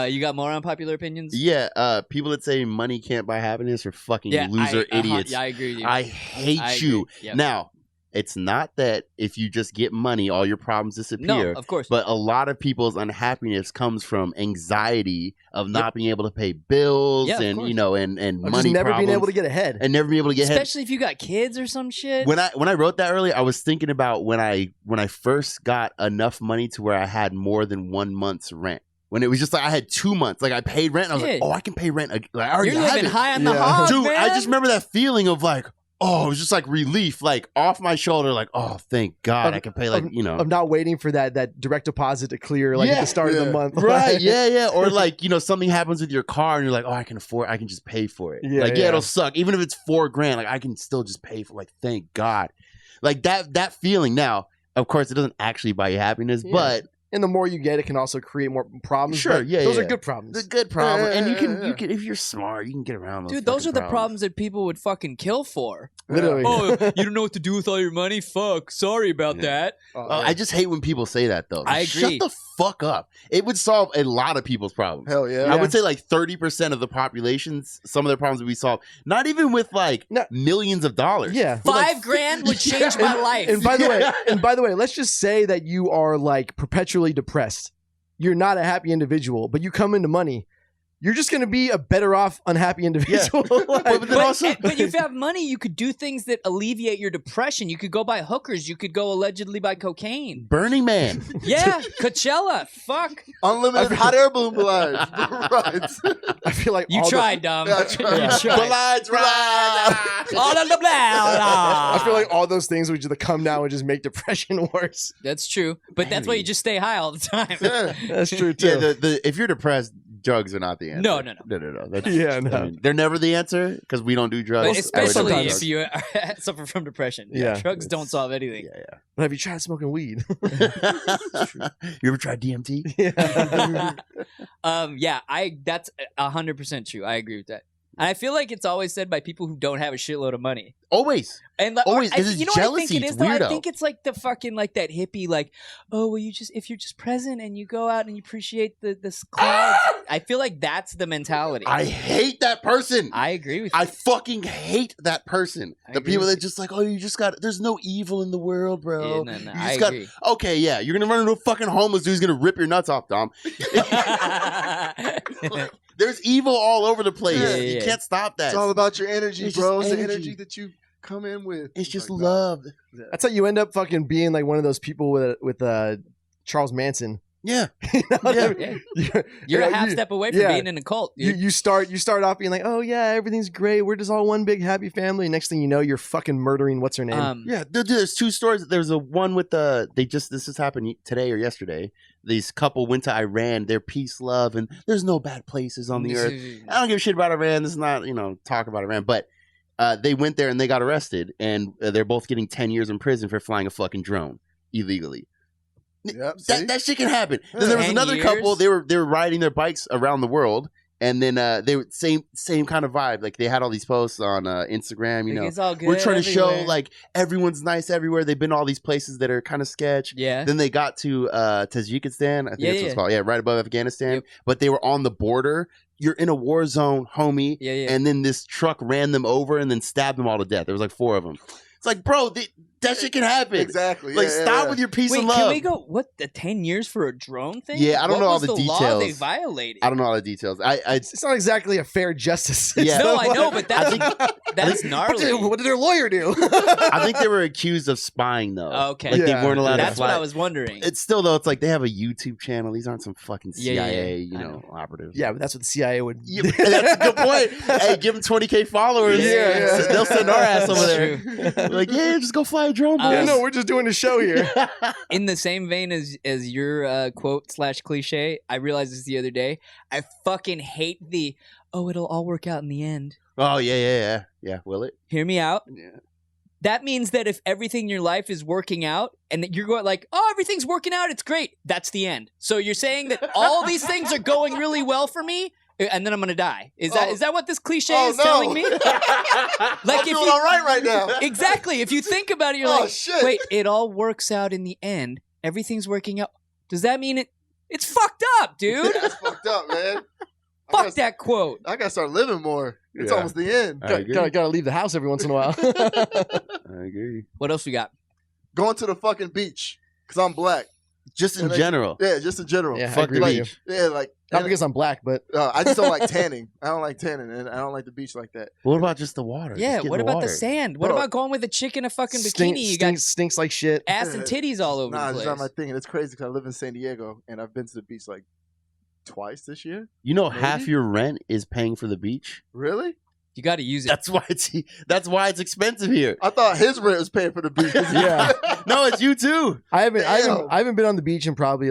You got more unpopular opinions? Yeah, people that say money can't buy happiness are fucking Yeah, loser idiots. Yeah, I agree with you. I hate I you. agree. Yep. Now, it's not that if you just get money, all your problems disappear. No, of course. But a lot of people's unhappiness comes from anxiety of not being able to pay bills Yeah, of and course. and Or money just never problems being able to get ahead. and never being able to get ahead. Especially if you got kids or some shit. When I wrote that earlier, I was thinking about when I first got enough money to where I had more than 1 month's rent. When it was just like I had 2 months, like I paid rent. And I was like, Yeah. oh, I can pay rent. Like, I already You're have living it. high on the Yeah. hog, Dude, man. I just remember that feeling of like, oh, it was just like relief, like off my shoulder, like, oh, thank God, I can pay like, Of not waiting for that direct deposit to clear like at Yeah. the start of the Yeah. month. right, yeah. Or like, something happens with your car and you're like, oh, I can just pay for it. Yeah, like, yeah. it'll suck. Even if it's $4,000, like I can still just pay for like, thank God. Like that feeling. Now, of course, it doesn't actually buy you happiness, Yeah. but And the more you get, it can also create more problems. Sure, but yeah, those yeah. are good problems. the good problem. And you Yeah. can if you're smart, you can get around those. Dude, those fucking are the problems that people would fucking kill for. Literally. Oh, you don't know what to do with all your money? Fuck. Sorry about that. I just hate when people say that though. I agree. Shut the fuck up. It would solve a lot of people's problems. Hell yeah. I would say like 30% of the populations, some of their problems would be solved. Not even with like No. millions of dollars. Yeah. With, like, $5,000 would change my life. And by the way, let's just say that you are like perpetually depressed. You're not a happy individual, but you come into money. You're just going to be a better off, unhappy individual. Like, But then also, but if you have money, you could do things that alleviate your depression. You could go buy hookers. You could go allegedly buy cocaine. Burning Man. Yeah, Coachella. Fuck. Unlimited hot air balloon rides. Rides. I feel like You all tried, Dom. Yeah, I tried. You tried. Besides, right. All of the blah, I blah. feel like all those things would just come down and just make depression worse. That's true. But that's why you just stay high all the time. Yeah. That's true too. Yeah, if you're depressed, drugs are not the answer. No. no. That's, Yeah, no. I mean, they're never the answer because we don't do drugs. But especially sometimes. if you suffer from depression. Yeah. Drugs don't solve anything. Yeah, But have you tried smoking weed? yeah. You ever tried DMT? Yeah. That's 100% true. I agree with that. And I feel like it's always said by people who don't have a shitload of money. Always. And Always, 'cause it's you know what I jealousy, think it it's is though? I weirdo. think it's like the fucking like that hippie like, oh well, if you're just present and you go out and you appreciate the clouds. I feel like that's the mentality. I hate that person. I agree with you. I fucking hate that person. I The agree people with that just like, oh, you just got. There's no evil in the world, bro. Yeah, no, You I just got. agree. Okay, yeah, you're gonna run into a fucking homeless dude who's gonna rip your nuts off, Dom. There's evil all over the place. Yeah, You yeah. can't stop that. It's all about your energy, It's bro. just It's the energy. energy that you come in with. It's just like, love. That's how you end up fucking being like one of those people with Charles Manson. Yeah. You know what I Yeah. mean? You're Yeah, a half you- step away from yeah. being in a cult. Dude. You start off being like, oh yeah, everything's great. We're just all one big happy family. Next thing you know, you're fucking murdering what's her name. Yeah, there's two stories. There's a one with this just happened today or yesterday. These couple went to Iran. They're peace, love, and there's no bad places on the earth. I don't give a shit about Iran. This is not, talk about Iran. But they went there and they got arrested, and they're both getting 10 years in prison for flying a fucking drone illegally. Yep, see? That shit can happen. Then there was 10 another years? couple. They were riding their bikes around the world, and then they were same kind of vibe. Like they had all these posts on Instagram. You know, it's all good. we're trying to show everywhere. like everyone's nice everywhere. They've been to all these places that are kind of sketch. Yeah. Then they got to Tajikistan. I think Yeah, that's what it's yeah. called. Yeah, right above Afghanistan. Yep. But they were on the border. You're in a war zone, homie. Yeah, yeah. And then this truck ran them over and then stabbed them all to death. There was like 4 of them. It's like, bro, that shit can happen. Exactly. Like, yeah, stop yeah. with your peace Wait, and love. can we go? What the 10 years for a drone thing? Yeah, I don't What know all was the Law they details. violated. I don't know all the details. I It's not exactly a fair justice. Yeah. No, I know, but I that's think- gnarly. What did their lawyer do? I think they were accused of spying though. Okay. Like Yeah. they weren't allowed to That's fly. what I was wondering. It's still though. It's like they have a YouTube channel. These aren't some fucking Yeah, yeah, CIA, yeah. I know. operatives. Yeah, but that's what the CIA would. Yeah, that's a good point. Hey, give them 20K followers. Yeah. They'll send our ass over That's there. true. Like, yeah, just go fly a drone. Uh, Yeah, boys. no, we're just doing a show here. In the same vein as your quote / cliche, I realized this the other day. I fucking hate the it'll all work out in the end. Oh yeah. Will it? Hear me out. Yeah. That means that if everything in your life is working out and that you're going like, oh, everything's working out, it's great. That's the end. So you're saying that all these things are going really well for me, and then I'm gonna die. Is that what this cliche is telling me? Like Like I'm if doing you all right now. exactly, if you think about it, you're Oh, like, shit. wait, it all works out in the end. Everything's working out. Does that mean it's fucked up, dude? That's fucked up, man. Fuck that quote. I gotta start living more. It's Yeah. almost the end. I agree. Gotta leave the house every once in a while. I agree. What else we got? Going to the fucking beach because I'm black. Just in And general. Yeah, just in general. Yeah, I Fuck agree the with beach. you. Yeah, like Not because I'm black, but I just don't like tanning. I don't like tanning, and I don't like the beach like that. What about just the water? Yeah, Just get what in about the water. sand? What Bro. about going with a chick in a fucking bikini? You got stinks like shit. ass and titties all over Nah, the it's not my place. thing, and it's crazy because I live in San Diego, and I've been to the beach like twice this year. You know, Maybe? half your rent is paying for the beach. Really? You got to use it. That's why it's expensive here. I thought his rent was paying for the beach. Yeah. No, it's you too. I haven't Damn. been on the beach in probably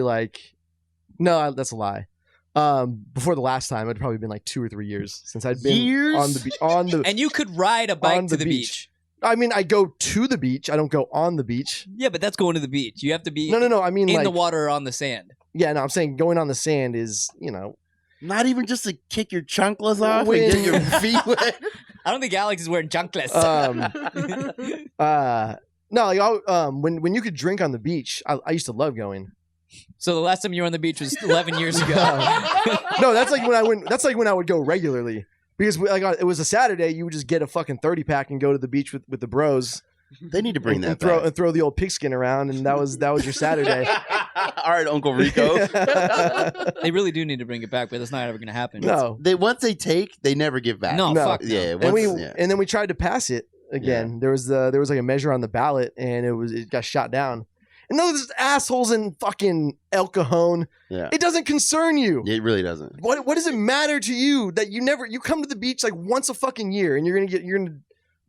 that's a lie. Before the last time, it'd probably been like 2 or 3 years since I'd been Years? on the beach. On the and you could ride a bike On to the the beach. beach. I mean, I go to the beach. I don't go on the beach. Yeah, but that's going to the beach. You have to be No. I mean, in like, the water or on the sand. Yeah, no, I'm saying going on the sand is, Not even just to kick your chunkless off When- and get your feet wet. I don't think Alex is wearing junkless. No, like when you could drink on the beach, I used to love going. So the last time you were on the beach was 11 years ago. No, that's like when I went. That's like when I would go regularly because it was a Saturday. You would just get a fucking 30-pack and go to the beach with the bros. They need to bring that and back. throw the old pigskin around, and that was your Saturday. All right, Uncle Rico. They really do need to bring it back, but that's not ever going to happen. No, Once they take, they never give back. No, No. fuck no. Yeah, and then we tried to pass it again. There was like a measure on the ballot, and it got shot down. And those assholes in fucking El Cajon. Yeah. It doesn't concern you. It really doesn't. What does it matter to you that you come to the beach like once a fucking year and you're gonna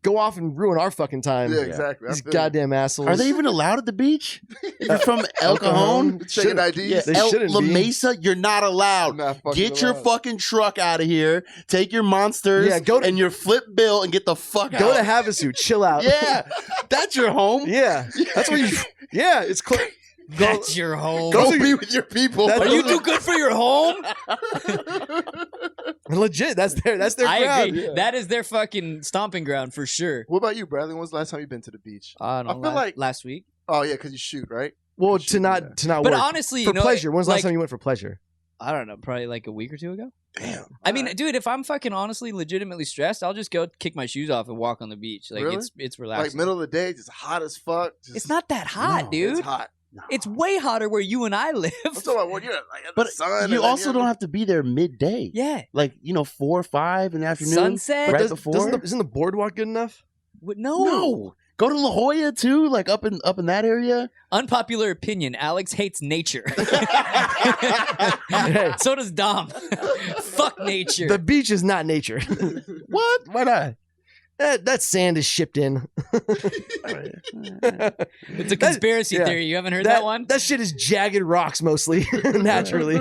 go off and ruin our fucking time? Yeah, exactly. These goddamn assholes. Are they even allowed at the beach? If you're from El Cajon, Checking IDs. yeah, They El shouldn't La be. Mesa, you're not allowed. Not fucking Get your allowed. fucking truck out of here. Take your monsters and your flip bill and get the fuck out. Go to Havasu, chill out. Yeah, that's your home. Yeah, that's where you. Yeah, it's close. That's your home. Go be with your people. That's- Are you too good for your home? Legit. That's their I crowd. agree. Yeah. That is their fucking stomping ground for sure. What about you, Bradley? When's the last time you've been to the beach? I don't know. I feel like- last week. Oh yeah, because you shoot, right? Well, Shoot, to not But work. honestly, for you know, pleasure. When's the last like, time you went for pleasure? I don't know, probably like a week or two ago. Damn. I mean, dude, if I'm fucking honestly legitimately stressed, I'll just go kick my shoes off and walk on the beach. Like Really? it's relaxing. like middle of the day, just hot as fuck. Just, It's not that hot, No, dude. It's hot. It's way hotter where you and I live. I'm talking about when you're like in But the sun. you and also then don't have to be there midday. Yeah. Like 4 or 5 in the afternoon. Sunset? right Does- before. isn't the boardwalk good enough? No. No. Go to La Jolla too, like up in that area. Unpopular opinion. Alex hates nature. Hey, So does Dom. Fuck nature. the beach is not nature. What? Why not? that sand is shipped in. It's a conspiracy yeah. theory. You haven't heard that one? That shit is jagged rocks mostly, naturally.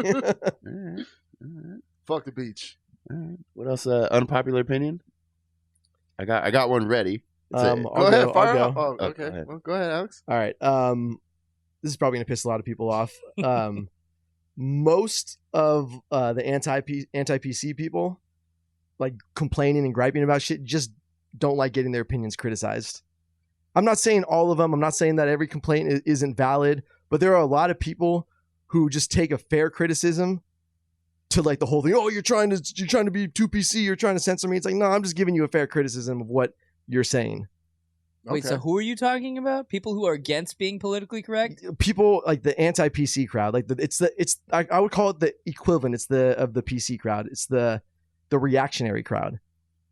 Fuck the beach. What else? Unpopular opinion. I got one ready. I'll Go ahead, I'll fire go. up. Oh, Oh, okay. go ahead. Well, go ahead, Alex. All right. This is probably gonna piss a lot of people off. Most of the anti PC people, like complaining and griping about shit, just don't like getting their opinions criticized. I'm not saying all of them. I'm not saying that every complaint isn't valid, but there are a lot of people who just take a fair criticism to like the whole thing. Oh, you're trying to be too PC. You're trying to censor me. It's like, no, I'm just giving you a fair criticism of what you're saying. Wait, so who are you talking about? People who are against being politically correct? People like the anti-PC crowd, like I would call it the equivalent. It's of the PC crowd. It's the reactionary crowd,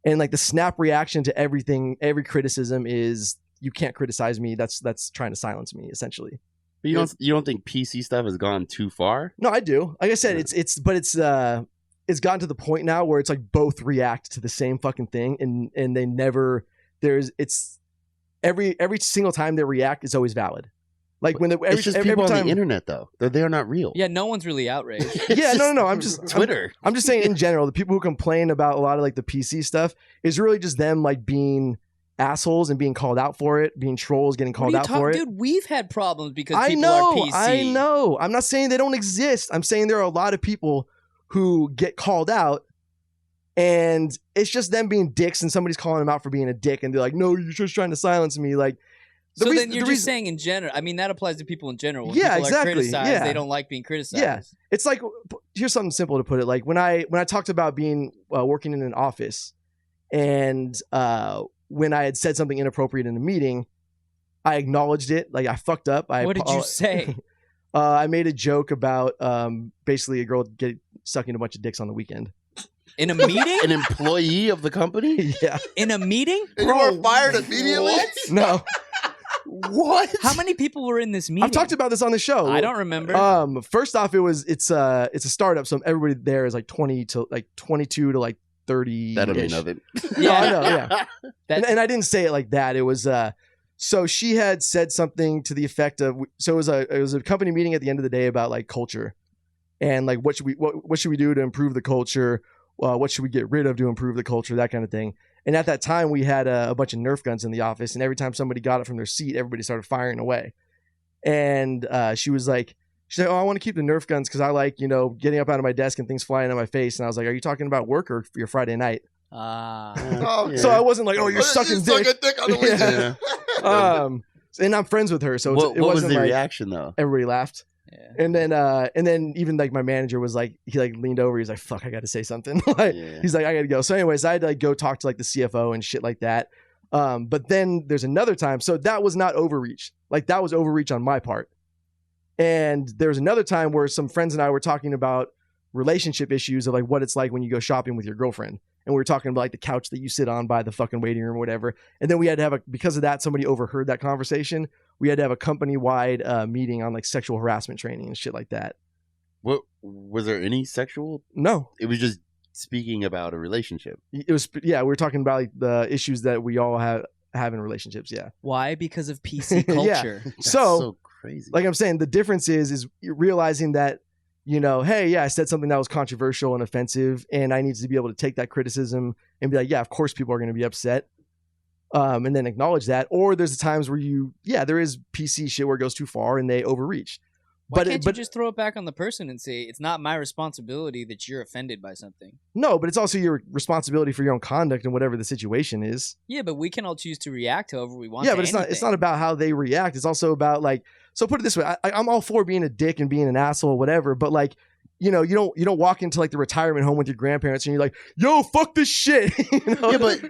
and like the snap reaction to everything, every criticism is you can't criticize me. That's trying to silence me, essentially. But you don't think PC stuff has gone too far? No, I do. Like I said, it's gotten to the point now where it's like both react to the same fucking thing, and they never every single time they react is always valid. Like when It's just people on the internet though. They are not real. Yeah, no one's really outraged. Yeah, no. I'm just Twitter. I'm just saying in general, the people who complain about a lot of like the PC stuff is really just them like being assholes and being called out for it, being trolls, getting called out for it. Dude, we've had problems because I people know, are PC. I know. I'm not saying they don't exist. I'm saying there are a lot of people who get called out, and it's just them being dicks, and somebody's calling them out for being a dick, and they're like, "No, you're just trying to silence me." Like, So then you're just saying in general. I mean, that applies to people in general. When Yeah, people exactly. Are criticized, Yeah. They don't like being criticized. Yeah. It's like, here's something simple to put it. Like when I talked about being working in an office, and when I had said something inappropriate in a meeting, I acknowledged it. Like I fucked up. What did you say? I made a joke about basically a girl sucking a bunch of dicks on the weekend. In a meeting? An employee of the company? Yeah. In a meeting? And you were fired immediately? No. What? How many people were in this meeting? I've talked about this on the show. I don't remember. First off, it's a startup, so everybody there is like 22 to like 30. That'll mean nothing. No, I know, yeah. That- and I didn't say it like that. It was so she had said something to the effect of, so it was a company meeting at the end of the day about like culture and like what should we do to improve the culture, what should we get rid of to improve the culture, that kind of thing. And at that time, we had a bunch of Nerf guns in the office, and every time somebody got it from their seat, everybody started firing away. And she said, "Oh, I want to keep the Nerf guns because I like, getting up out of my desk and things flying in my face." And I was like, "Are you talking about work or your Friday night?" Oh, So I wasn't like, "Oh, you're sucking dick." On the weekend. And I'm friends with her, so what it was wasn't the like reaction though? everybody laughed. Yeah. And then even like my manager was like, he like leaned over, he's like, "Fuck, I got to say something." He's like, "I got to go." So anyways, I had to like go talk to like the CFO and shit like that. But then there's another time. So that was not overreach. Like that was overreach on my part. And there was another time where some friends and I were talking about relationship issues of like what it's like when you go shopping with your girlfriend. And we were talking about like the couch that you sit on by the fucking waiting room or whatever. And then we had to have because of that, somebody overheard that conversation. We had to have a company-wide meeting on like sexual harassment training and shit like that. What was there any sexual? No, It was just speaking about a relationship. it was, we were talking about like the issues that we all have in relationships. Yeah. Why? Because of PC Yeah. culture. That's So, so crazy. like I'm saying, the difference is realizing that, hey, yeah, I said something that was controversial and offensive, and I need to be able to take that criticism and be like, yeah, of course people are going to be upset. And then acknowledge that. Or there's times where there is PC shit where it goes too far and they overreach. Why can't you just throw it back on the person and say, it's not my responsibility that you're offended by something? No, but it's also your responsibility for your own conduct and whatever the situation is. Yeah, but we can all choose to react however we want. Yeah, to but anything. it's not about how they react. It's also about like, so put it this way, I'm all for being a dick and being an asshole, whatever. But like, you don't walk into like the retirement home with your grandparents and you're like, "Yo, fuck this shit." Yeah, but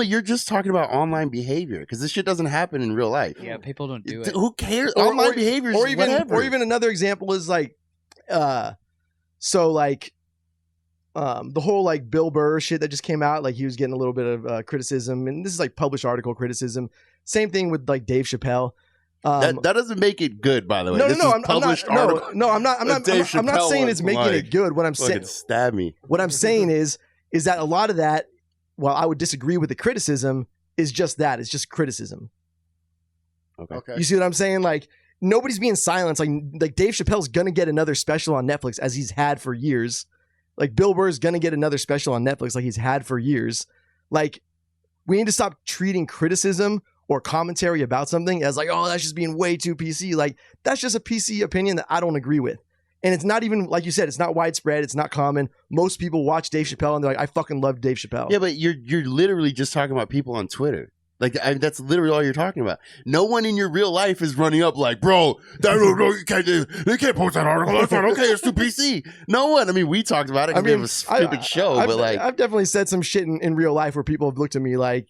you're just talking about online behavior because this shit doesn't happen in real life. Yeah, people don't do it. Who cares? Online behavior is whatever. Or even another example is like, so like, the whole like Bill Burr shit that just came out, like he was getting a little bit of criticism, and this is like published article criticism. Same thing with like Dave Chappelle. That doesn't make it good, by the way. No, This is I'm published not. article. No, I'm not. I'm not saying it's making it good. What I'm saying, stab me. What I'm saying is that a lot of that, while I would disagree with the criticism, is just that. It's just criticism. Okay. You see what I'm saying? Like nobody's being silenced. Like Dave Chappelle's gonna get another special on Netflix as he's had for years. Like Bill Burr's gonna get another special on Netflix like he's had for years. Like we need to stop treating criticism or commentary about something as like, "Oh, that's just being way too PC." Like that's just a PC opinion that I don't agree with. And it's not even, like you said, it's not widespread. It's not common. Most people watch Dave Chappelle and they're like, "I fucking love Dave Chappelle." Yeah, but you're literally just talking about people on Twitter. Like that's literally all you're talking about. No one in your real life is running up like, "Bro, you can't post that article. That's not okay. It's too PC." No one. I mean, we talked about it. We have a stupid show, but like, I've definitely said some shit in real life where people have looked at me like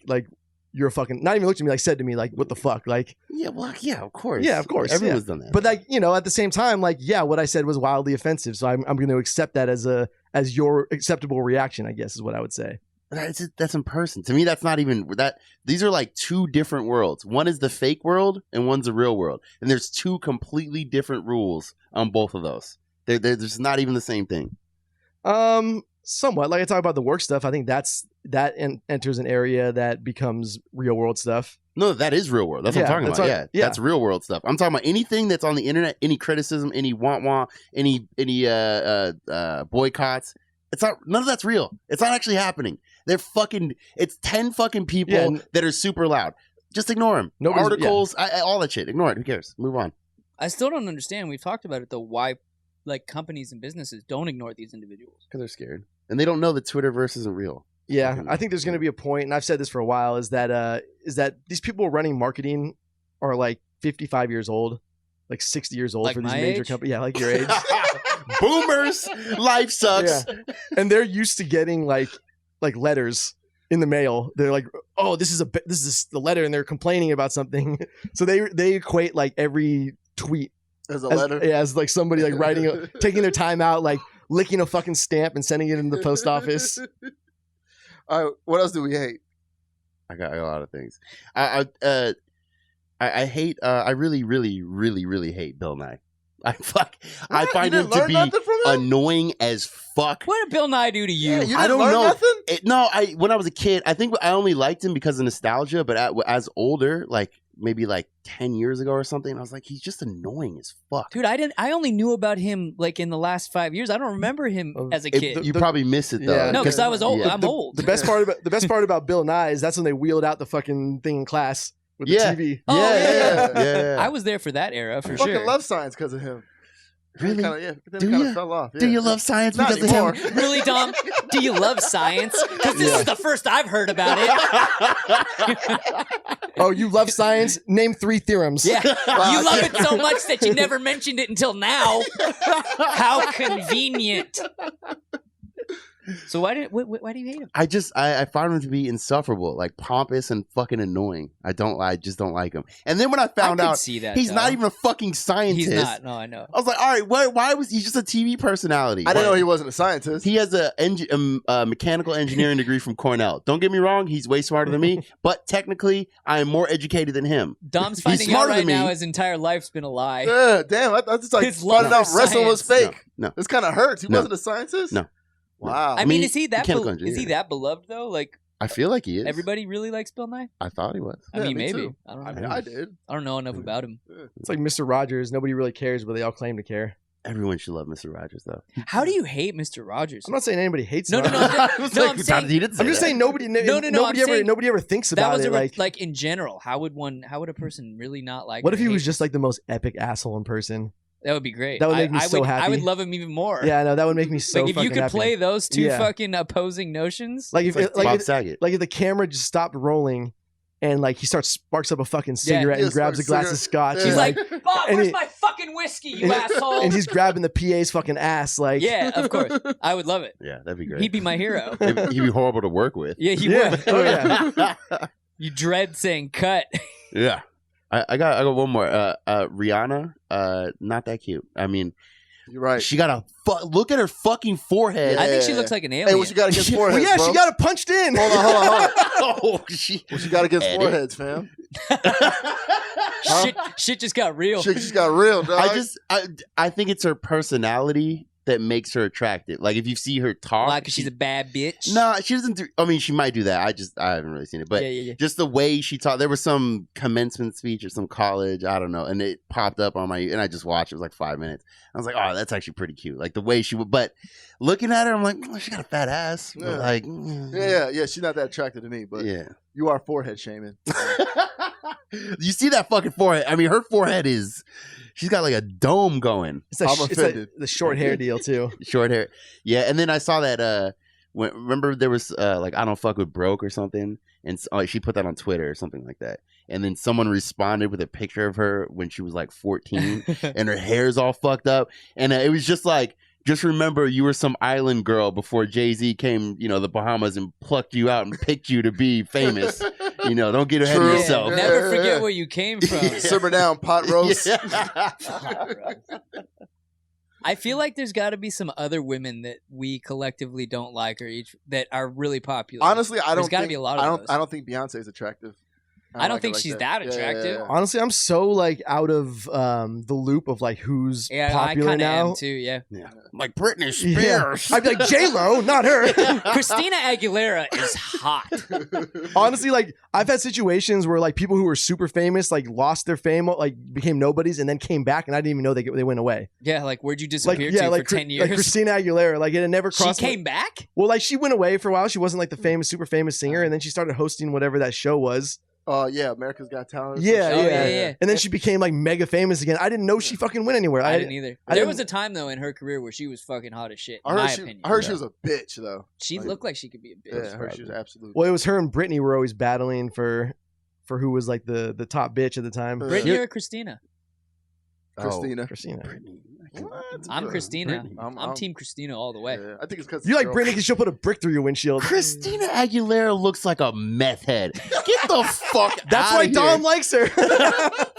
you're a fucking, not even looked at me, like said to me like, "What the fuck?" Like, yeah, well, yeah, of course, yeah, of course, everyone's done that. But like, at the same time, like, yeah, what I said was wildly offensive, so I'm going to accept that as your acceptable reaction, I guess is what I would say. That's in person. To me, that's not even that. These are like two different worlds. One is the fake world, and one's the real world. And there's two completely different rules on both of those. There's not even the same thing. Somewhat. Like I talk about the work stuff. I think that enters an area that becomes real world stuff. No, that is real world. That's what I'm talking about. Yeah, that's real world stuff. I'm talking about anything that's on the internet, any criticism, any wah-wah, any boycotts. It's not. None of that's real. It's not actually happening. It's 10 fucking people that are super loud. Just ignore them. Articles, all that shit. Ignore it. Who cares? Move on. I still don't understand. We've talked about it though. Why, like, companies and businesses don't ignore these individuals? Because they're scared and they don't know that Twitterverse isn't real. Yeah, I think there's going to be a point, and I've said this for a while, is that these people running marketing are like 55 years old, like 60 years old, like for these major companies. Yeah, like your age. Boomers. Life sucks. Yeah. And they're used to getting like letters in the mail. They're like, "Oh, this is the letter," and they're complaining about something. So they equate like every tweet as a letter. Yeah, as like somebody like writing, taking their time out, like licking a fucking stamp and sending it into the post office. All right, what else do we hate? I got a lot of things. I hate. I really, really, really, really hate Bill Nye. I find him to be annoying as fuck. What did Bill Nye do to you? Yeah, I don't know. Nothing? When I was a kid, I think I only liked him because of nostalgia. But as older, like maybe like 10 years ago or something. And I was like, he's just annoying as fuck. Dude, I only knew about him like in the last 5 years. I don't remember him as a kid. You probably miss it though. Yeah. No, because I was old. Yeah. I'm old. The best part about Bill Nye is that's when they wheeled out the fucking thing in class with the Yeah. TV. Oh, Yeah. I was there for that era for I fucking sure. love science because of him. Really? Then Do it kind ya? of fell off. Do you love science Not because anymore. of him? Really, Dom? Do you love science? Because this is the first I've heard about it. Oh, you love science? Name 3 theorems. Yeah, you love it so much that you never mentioned it until now. How convenient. So why do you hate him? I find him to be insufferable, like pompous and fucking annoying. I just don't like him. And then when I found I could out see that, he's though. not even a fucking scientist. He's not. No, I know. I was like, all right, why was he just a TV personality? I didn't know he wasn't a scientist. He has a mechanical engineering degree from Cornell. Don't get me wrong, he's way smarter than me, but technically, I am more educated than him. Dom's He's finding out smarter right than me. now his entire life's been a lie. Yeah, damn. I just like His love finding out for wrestling was science. fake. No. This kind of hurts. He No. wasn't a scientist? No. Wow. I mean, is he that mechanical is he engineer. that beloved though? Like I feel like he is. everybody really likes Bill Nye? I thought he was. I Yeah, mean, me maybe. too. I don't know. I mean, I did. I don't know enough about him. It's like Mr. Rogers. Nobody really cares, but they all claim to care. Everyone should love Mr. Rogers, though. How do you hate Mr. Rogers? I'm not saying anybody hates No, him. no, no. No, I'm He saying didn't say I'm just that. saying nobody. Nobody ever thinks that about was it. like in general. How would a person really not like? What or if he hate was just like the most epic asshole in person? That would be great. That would make me I so would, happy. I would love him even more. Yeah, I know that would make me so. like if you fucking could happy. play those two Yeah. fucking opposing notions. like It's if like Bob if Saget. like if the camera just stopped rolling and like he sparks up a fucking cigarette Yeah, and grabs a sparks glass of cigarette. scotch. Yeah. He's and, like, Bob, and where's he- my fucking whiskey, you asshole? and he's grabbing the PA's fucking ass. Like, yeah, of course. I would love it. Yeah, that'd be great. He'd be my hero. He'd be horrible to work with. Yeah, he Yeah. would. Oh yeah. You dread saying cut. Yeah. I got one more. Rihanna, not that cute. I mean, You're right. she got a look at her fucking forehead. I think she Yeah. looks like an alien. Hey, what you got against Well, foreheads, yeah, bro? she got it punched in. Hold on. Oh, she. What you got against Edit. foreheads, fam? Shit just got real. Shit just got real, dog. I think it's her personality that makes her attractive. Like if you see her talk, Why? Because she's a bad bitch. no, she doesn't do. I mean, she might do that. I haven't really seen it, but yeah. just the way she talked. There was some commencement speech at some college. I don't know, and it popped up on and I just watched. It was like 5 minutes. I was like, oh, that's actually pretty cute. Like the way she would. But looking at her, I'm like, oh, she got a fat ass. Yeah. Like, yeah. She's not that attractive to me, but yeah. you are forehead shaming. You see that fucking forehead? I mean, her forehead is. She's got like a dome going. It's I'm like offended. the short hair deal too. Short hair. Yeah, and then I saw that remember there was like I don't fuck with broke or something, and she put that on Twitter or something like that. And then someone responded with a picture of her when she was like 14 and her hair's all fucked up, and it was just like, just remember you were some island girl before Jay-Z came, the Bahamas and plucked you out and picked you to be famous. Don't get ahead True. of Yeah, yourself. never forget Yeah. where you came from. Simmer down, pot roast. Yeah. I feel like there's got to be some other women that we collectively don't like, or that are really popular. Honestly, I There's don't. gotta think, be a lot of those. I don't think Beyonce is attractive. I don't like her think like she's that. that attractive. Yeah. Honestly, I'm so like out of the loop of like who's Yeah, I popular kind of now. am too. Yeah, Like Britney Yeah. Spears. I'd be like J-Lo, not her. Christina Aguilera is hot. Honestly, like I've had situations where like people who were super famous like lost their fame, like became nobodies, and then came back, and I didn't even know they went away. Yeah, like where'd you Like disappear yeah, to like for 10 years? like Christina Aguilera, like it had never she crossed. came back. Well, like she went away for a while. She wasn't like the super famous singer, and then she started hosting whatever that show was. Yeah, America's Got Talent. or some Yeah, shit. yeah. And then she became like mega famous again. I didn't know she fucking went anywhere. I didn't either. I There didn't- was a time though in her career where she was fucking hot as shit. In I my heard, opinion, she was a bitch though. she looked like she could be a bitch. Yeah, I heard she was absolute. Well, it was her and Britney were always battling for who was like the top bitch at the time. Britney or Christina? Christina. Christina. What? I'm Christina. Britney. I'm Team Christina all the way. Yeah, I think it's because You like Britney because she'll put a brick through your windshield. Christina Aguilera looks like a meth head. Get the fuck That's outta why here. Dom likes her.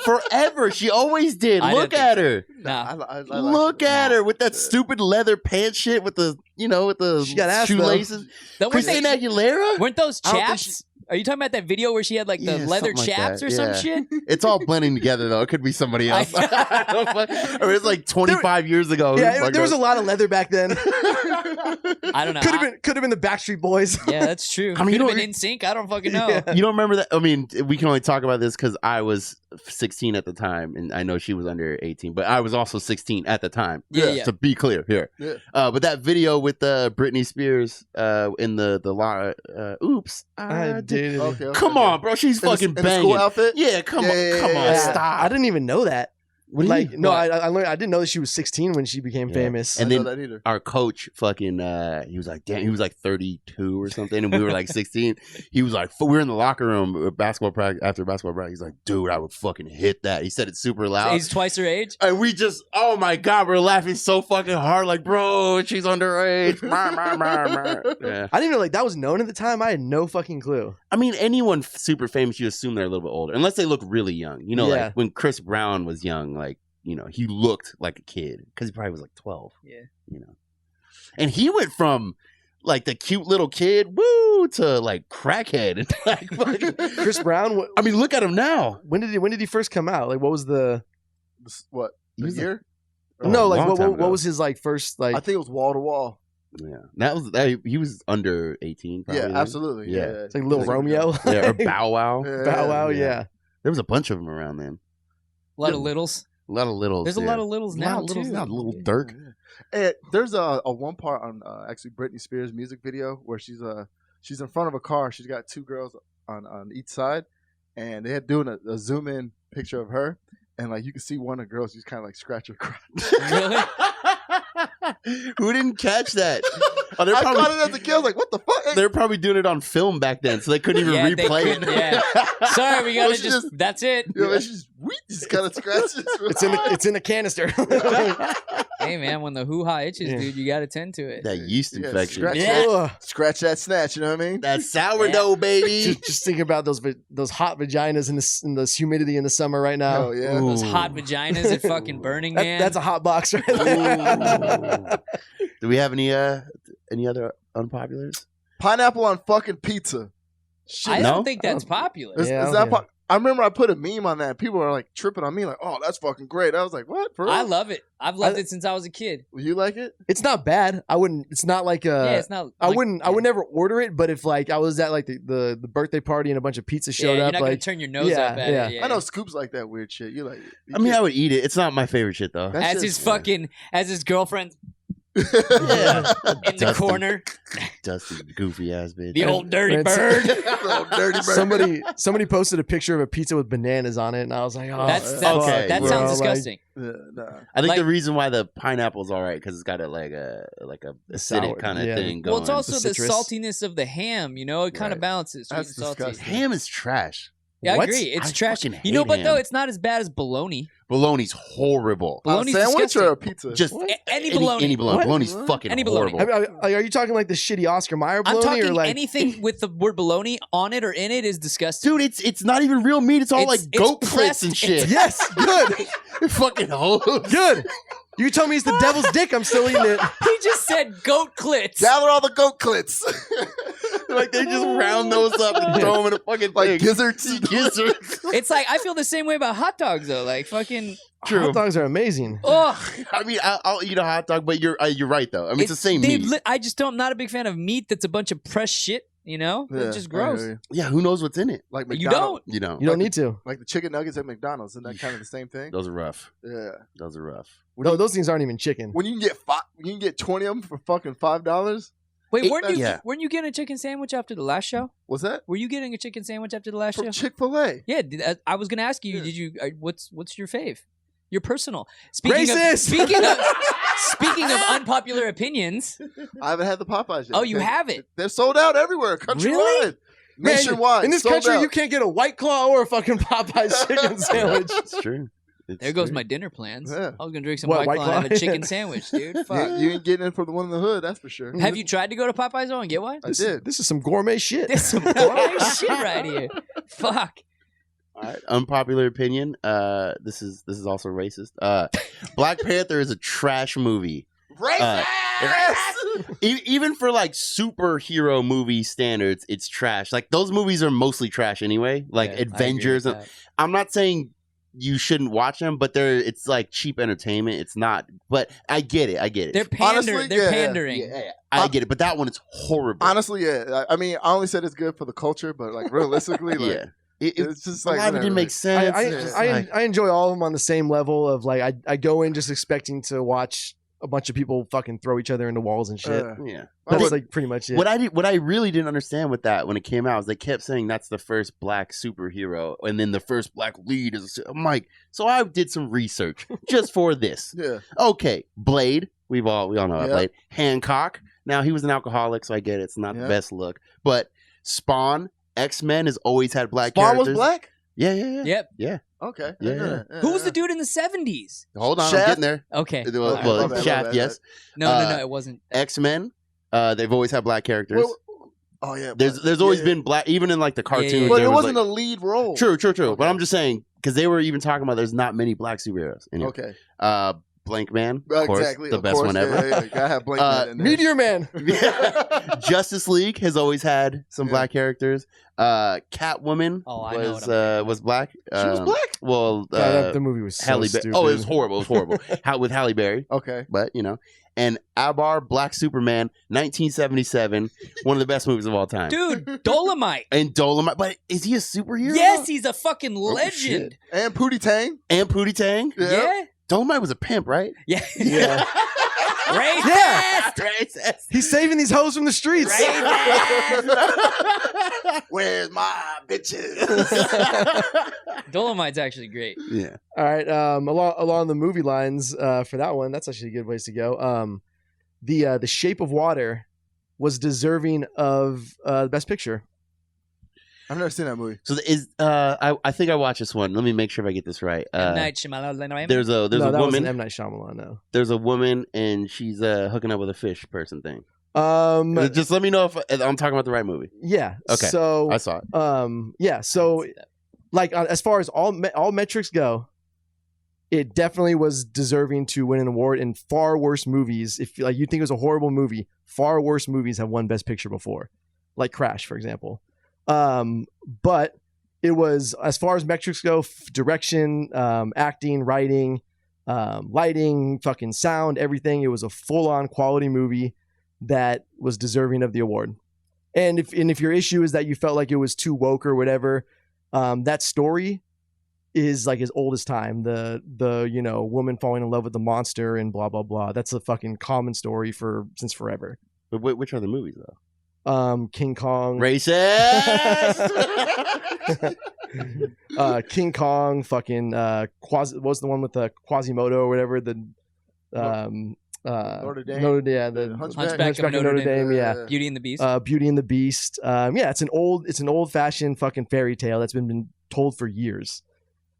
Forever. She always did. I Look didn't at her. Nah, I like Look her. at her with that Yeah. stupid leather pants shit with the, with the She got ass, though. shoelaces. weren't Christina Aguilera? those I don't think chaps? Are you talking about that video where she had like the Yeah, leather something like chaps that, or some yeah. shit? It's all blending together though. It could be somebody else. Or it's like 25 years ago. Yeah, there was a lot of leather back then. I don't know. Could have been the Backstreet Boys. Yeah, that's true. I mean, you Could have don't- been in sync. I don't fucking know. Yeah. You don't remember that? I mean, we can only talk about this because I was 16 at the time, and I know she was under 18, but I was also 16 at the time. Yeah. To be clear here. Yeah. But that video with Britney Spears in the oops, I did. Okay, Come on, bro, she's In the- fucking in the banging. school outfit. Yeah, come on, Yeah, stop. I didn't even know that. What do you Like, mean? no, What? I learned. I didn't know that she was 16 when she became Yeah. famous. And I then know that either. our coach fucking he was like, damn, he was like 32 or something, and we were like 16. He was like, we were in the locker room after basketball practice. He's like, dude, I would fucking hit that. He said it super loud. He's twice her age. And we just, oh my God, we're laughing so fucking hard. Like, bro, she's underage. Yeah. I didn't even know like that was known at the time. I had no fucking clue. I mean, anyone super famous, you assume they're a little bit older, unless they look really young. You know, Yeah. like when Chris Brown was young, like, you know, he looked like a kid because he probably was like 12. Yeah. You know, and he went from like the cute little kid, woo, to like crackhead. Like, fucking- Chris Brown. I mean, look at him now. When did he first come out? Like, what was the? What? He A was year? No, like long time what ago. was his like first like? I think it was wall to wall. Yeah, he was under 18. Probably, Yeah, right? absolutely. Yeah. Yeah, It's like Little Romeo. Yeah, or Bow Wow. Yeah. Bow Wow. Yeah. Yeah. There was a bunch of them around then. A lot of littles. A lot of littles. There's a lot of littles now too. Little Dirk. And there's a one part on actually Britney Spears music video where she's in front of a car. She's got two girls on each side, and they had doing a zoom in picture of her, and like you can see one of the girls just kind of like scratch her crotch. Really? Who didn't catch that? Oh, I caught it as a kid. I was like, what the fuck? They're probably doing it on film back then, so they couldn't even Yeah, they replay couldn't, it. yeah. Sorry, we gotta Well, she just. That's it. You know, she just kind of scratches. It's in the canister. Hey man, when the hoo ha itches, Yeah. dude, you gotta tend to it. That yeast Yeah, infection. scratch Yeah. Ugh. Scratch that snatch. You know what I mean? That sourdough, baby. Just think about those hot vaginas in this humidity in the summer right now. Hell yeah. Ooh. Those hot vaginas at fucking Burning Man. That's a hot box right there. Do we have any other unpopulars? Pineapple on fucking pizza. Shit. I No? don't think that's popular. Is, Yeah, is that okay. I remember I put a meme on that. People are like tripping on me, like, "Oh, that's fucking great." I was like, "What? For real? I love it. I've loved it since I was a kid. You like it?" It's not bad. I wouldn't. It's not like Yeah, it's not. I like- wouldn't. I would never order it. But if like I was at like the birthday party and a bunch of pizza Yeah, showed you're up, not gonna like turn your nose yeah, up at yeah. it. Yeah. I know Scoop's like that weird shit. You like it? I mean, I would eat it. It's not my favorite shit though. That As his shit's- fucking, as his girlfriend Yeah. in the corner, Dusty, goofy ass bitch. the old dirty It's- bird. Little dirty bird. somebody posted a picture of a pizza with bananas on it, and I was like, oh, That's Okay, that bro, sounds like- disgusting. Yeah, nah. I think like- the reason why the pineapple's all right because it's got a acidic sour- kind of yeah. thing going. Well, it's also The the citrus. saltiness of the ham. You know, it kind of Right. balances sweet That's and salty. disgusting. ham is trash. Yeah, I What? agree. It's I trash. fucking You know, hate but ham. though it's not as bad as bologna. Bologna's horrible. On a Bologna's sandwich disgusting. or a pizza? Just Any bologna. Any bologna. What? Bologna's What? fucking Any bologna. horrible. are you talking like the shitty Oscar Mayer I'm bologna, talking or like anything with the word bologna on it or in it is disgusting. Dude, it's not even real meat. It's all It's- like it's goat pressed- clits and shit. Yes, good, Fucking hoes. good. You tell me it's the devil's dick. I'm still eating it. He just said goat clits. Gather all the goat clits. Like they just round those up and throw them in a fucking like thing. gizzards. Gizzards. It's like I feel the same way about hot dogs though. Like fucking. True. Hot dogs are amazing. Ugh. I mean, I'll eat a hot dog, but you're right though. I mean, it's the same meat. I just don't. I'm not a big fan of meat that's a bunch of pressed shit. You know, Yeah, it's just I gross. hear you. Yeah, who knows what's in it? Like You McDonald's. don't. You know, You don't need to. Like the chicken nuggets at McDonald's. Isn't that kind of the same thing? those are rough. Yeah. Those are rough. No, those things aren't even chicken. When you can get you can get 20 of them for fucking $5. Wait, Yeah. weren't you getting a chicken sandwich after the last show? What's that? Were you getting a chicken sandwich after the last show? From Chick-fil-A. Yeah, I was gonna ask you. Yeah. Did you? What's your fave? Your personal. Racist! Speaking of unpopular opinions. I haven't had the Popeyes yet. Oh, you haven't? They're sold out everywhere, countrywide, Really? Man, nationwide. in this sold country, out. you can't get a White Claw or a fucking Popeyes chicken sandwich. It's true. It's There goes true. my dinner plans. Yeah. I was gonna drink some What, White Claw and have a White Claw? chicken sandwich, dude. Fuck. You ain't getting it from the one in the hood, that's for sure. Have you tried to go to Popeyes though and get one? I did. This is some gourmet shit. There's some gourmet shit right here. Fuck. All right. Unpopular opinion. This is also racist. Black Panther is a trash movie. Racist! Even for like superhero movie standards, it's trash. Like those movies are mostly trash anyway. Like Yeah, I agree Avengers. with that. I'm not saying you shouldn't watch them, but it's like cheap entertainment. It's not. But I get it. They're Honestly, they're yeah. pandering. Yeah, I get it. But that one is horrible. Honestly, yeah. I mean, I only said it's good for the culture, but like realistically, like Yeah. it's just a like lot of it didn't whatever. make sense. I enjoy all of them on the same level of like I go in just expecting to watch a bunch of people fucking throw each other into walls and shit. Yeah. That's like pretty much it. What I really didn't understand with that when it came out is they kept saying that's the first black superhero and then the first black lead is. I'm like, so I did some research just for this. Yeah. Okay, Blade. We all know about Yeah. Blade. Hancock. Now he was an alcoholic, so I get it. It's not the best look, but Spawn, XMen has always had black Spawn characters. was black? Yeah. Yep. Yeah. Okay. Yeah. Who was the dude in the 70s? Hold on, Shaft? I'm getting there. Okay. Well, Okay, my bad, Shaft, my bad. yes. No, it wasn't. X-Men. They've always had black characters. Well, oh yeah. There's always been black, even in like the cartoons. yeah. But there it was, wasn't like, a lead role. True. But I'm just saying because they were even talking about there's not many black superheroes. Anyway. Okay. Blank Man, of course, Exactly. the of best course, one ever. Yeah. Gotta have Blake Man in there. Meteor Man. Justice League has always had some Yeah. black characters. Catwoman Oh, I know was black. She was black? Well, God, the movie was so Halle stupid. Oh, it was horrible. With Halle Berry, Okay. but and Abar, Black Superman, 1977, one of the best movies of all time. Dude, Dolomite. And Dolomite, but is he a superhero? Yes, he's a fucking Oh, legend. shit. And Pootie Tang. And Pootie Tang. Yeah. Dolomite was a pimp, right? Yeah. Yeah. Racist. Yeah. Racist. He's saving these hoes from the streets. Where's my bitches? Dolomite's actually great. Yeah. All right. Along the movie lines for that one, that's actually a good place to go. The Shape of Water was deserving of Best Picture. I've never seen that movie. So I think I watched this one. Let me make sure if I get this right. M. Night Shyamalan. There's a no, that woman. wasn't M. Night Shyamalan. No. There's a woman and she's hooking up with a fish person thing. Just Just let me know if I'm talking about the right movie. yeah. Okay. So I saw it. yeah. So like as far as all metrics go, it definitely was deserving to win an award in far worse movies. If like you think it was a horrible movie, far worse movies have won Best Picture before, like Crash, for example. But it was, as far as metrics go, direction, acting, writing, lighting, fucking sound, everything. It was a full-on quality movie that was deserving of the award. And if your issue is that you felt like it was too woke or whatever, that story is like as old as time. The woman falling in love with the monster and blah blah blah. That's a fucking common story since forever. But which are the movies though? King Kong, Racist. King Kong, fucking what was the one with the Quasimodo or whatever, the Notre Dame. the Hunchback of Notre Dame. yeah. Beauty and the Beast. Beauty and the Beast. Yeah, it's an old fashioned fucking fairy tale that's been told for years.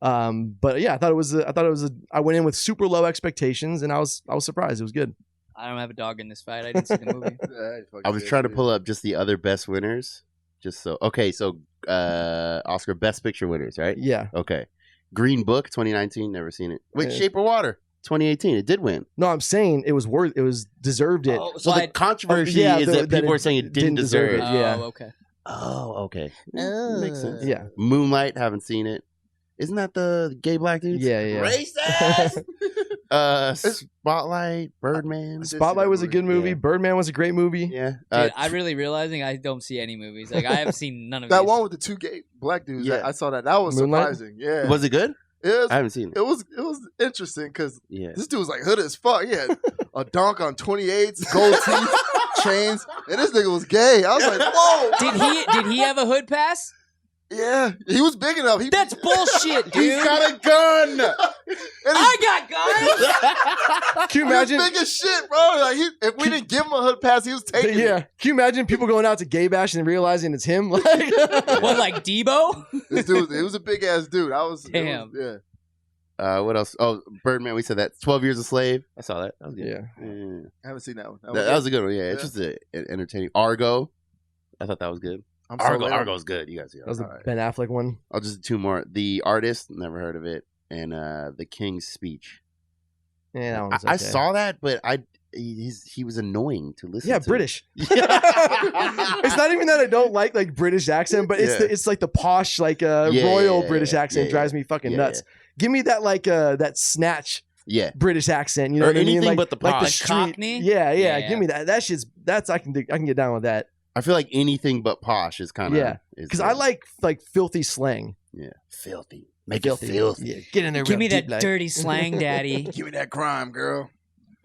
But yeah, I went in with super low expectations and I was surprised. It was good. I don't have a dog in this fight. I didn't see the movie. I was trying to pull up just the other best winners. So Oscar Best Picture winners, right? Yeah. Okay. Green Book 2019, never seen it. Wait, Yeah. Shape of Water 2018, it did win. No, I'm saying it was deserved it. Oh, So the controversy is that people are saying it didn't deserve it. it. Yeah. Oh, okay. Oh, okay. Makes sense. Yeah. Moonlight, haven't seen it. Isn't that the gay black dudes? Yeah. Racist. Spotlight, Birdman. Spotlight was a good movie. Yeah. Birdman was a great movie. Yeah. Dude, I'm really realizing I don't see any movies. Like I haven't seen none of That these. one with the two gay black dudes. Yeah. I saw that. That was Moonlight? surprising. Yeah. Was it good? It I haven't seen it. was interesting because Yeah. this dude was like hood as fuck. He had a donk on 28s, gold teeth, chains, and this nigga was gay. I was like, whoa. Did he have a hood pass? Yeah, he was big enough. That's bullshit, dude. He's got a gun. I got guns. Can you He was imagine? big as shit, bro. Like if we didn't give him a hood pass, he was taking Yeah. it. Can you imagine people going out to gay bash and realizing it's him? Like, What, like Debo? This dude, it was a big ass dude. Damn. Yeah. What else? Oh, Birdman. We said that. 12 Years a Slave. I saw that. That was good. Yeah. I haven't seen that one. That was a good one. Yeah. It's Yeah. just entertaining. Argo. I thought that was good. I'm so late. Argo's good. You guys see that was the Alright. Ben Affleck one. I'll just do two more. The Artist. Never heard of it. And The King's Speech. Yeah, that one's I okay. saw that, but he was annoying to listen. Yeah, to. British. It's not even that I don't like British accent, but it's like the posh royal British accent drives me fucking nuts. Give me that that snatch British accent, you know or what I mean? anything Like, but the posh. like the street. Cockney? Yeah. Give me that. That's I can get down with that. I feel like anything but posh is kind of because I like filthy slang. Yeah, filthy. Make it filthy. Yeah, get in there. Give me real that deep, dirty slang, daddy. Give me that crime, girl.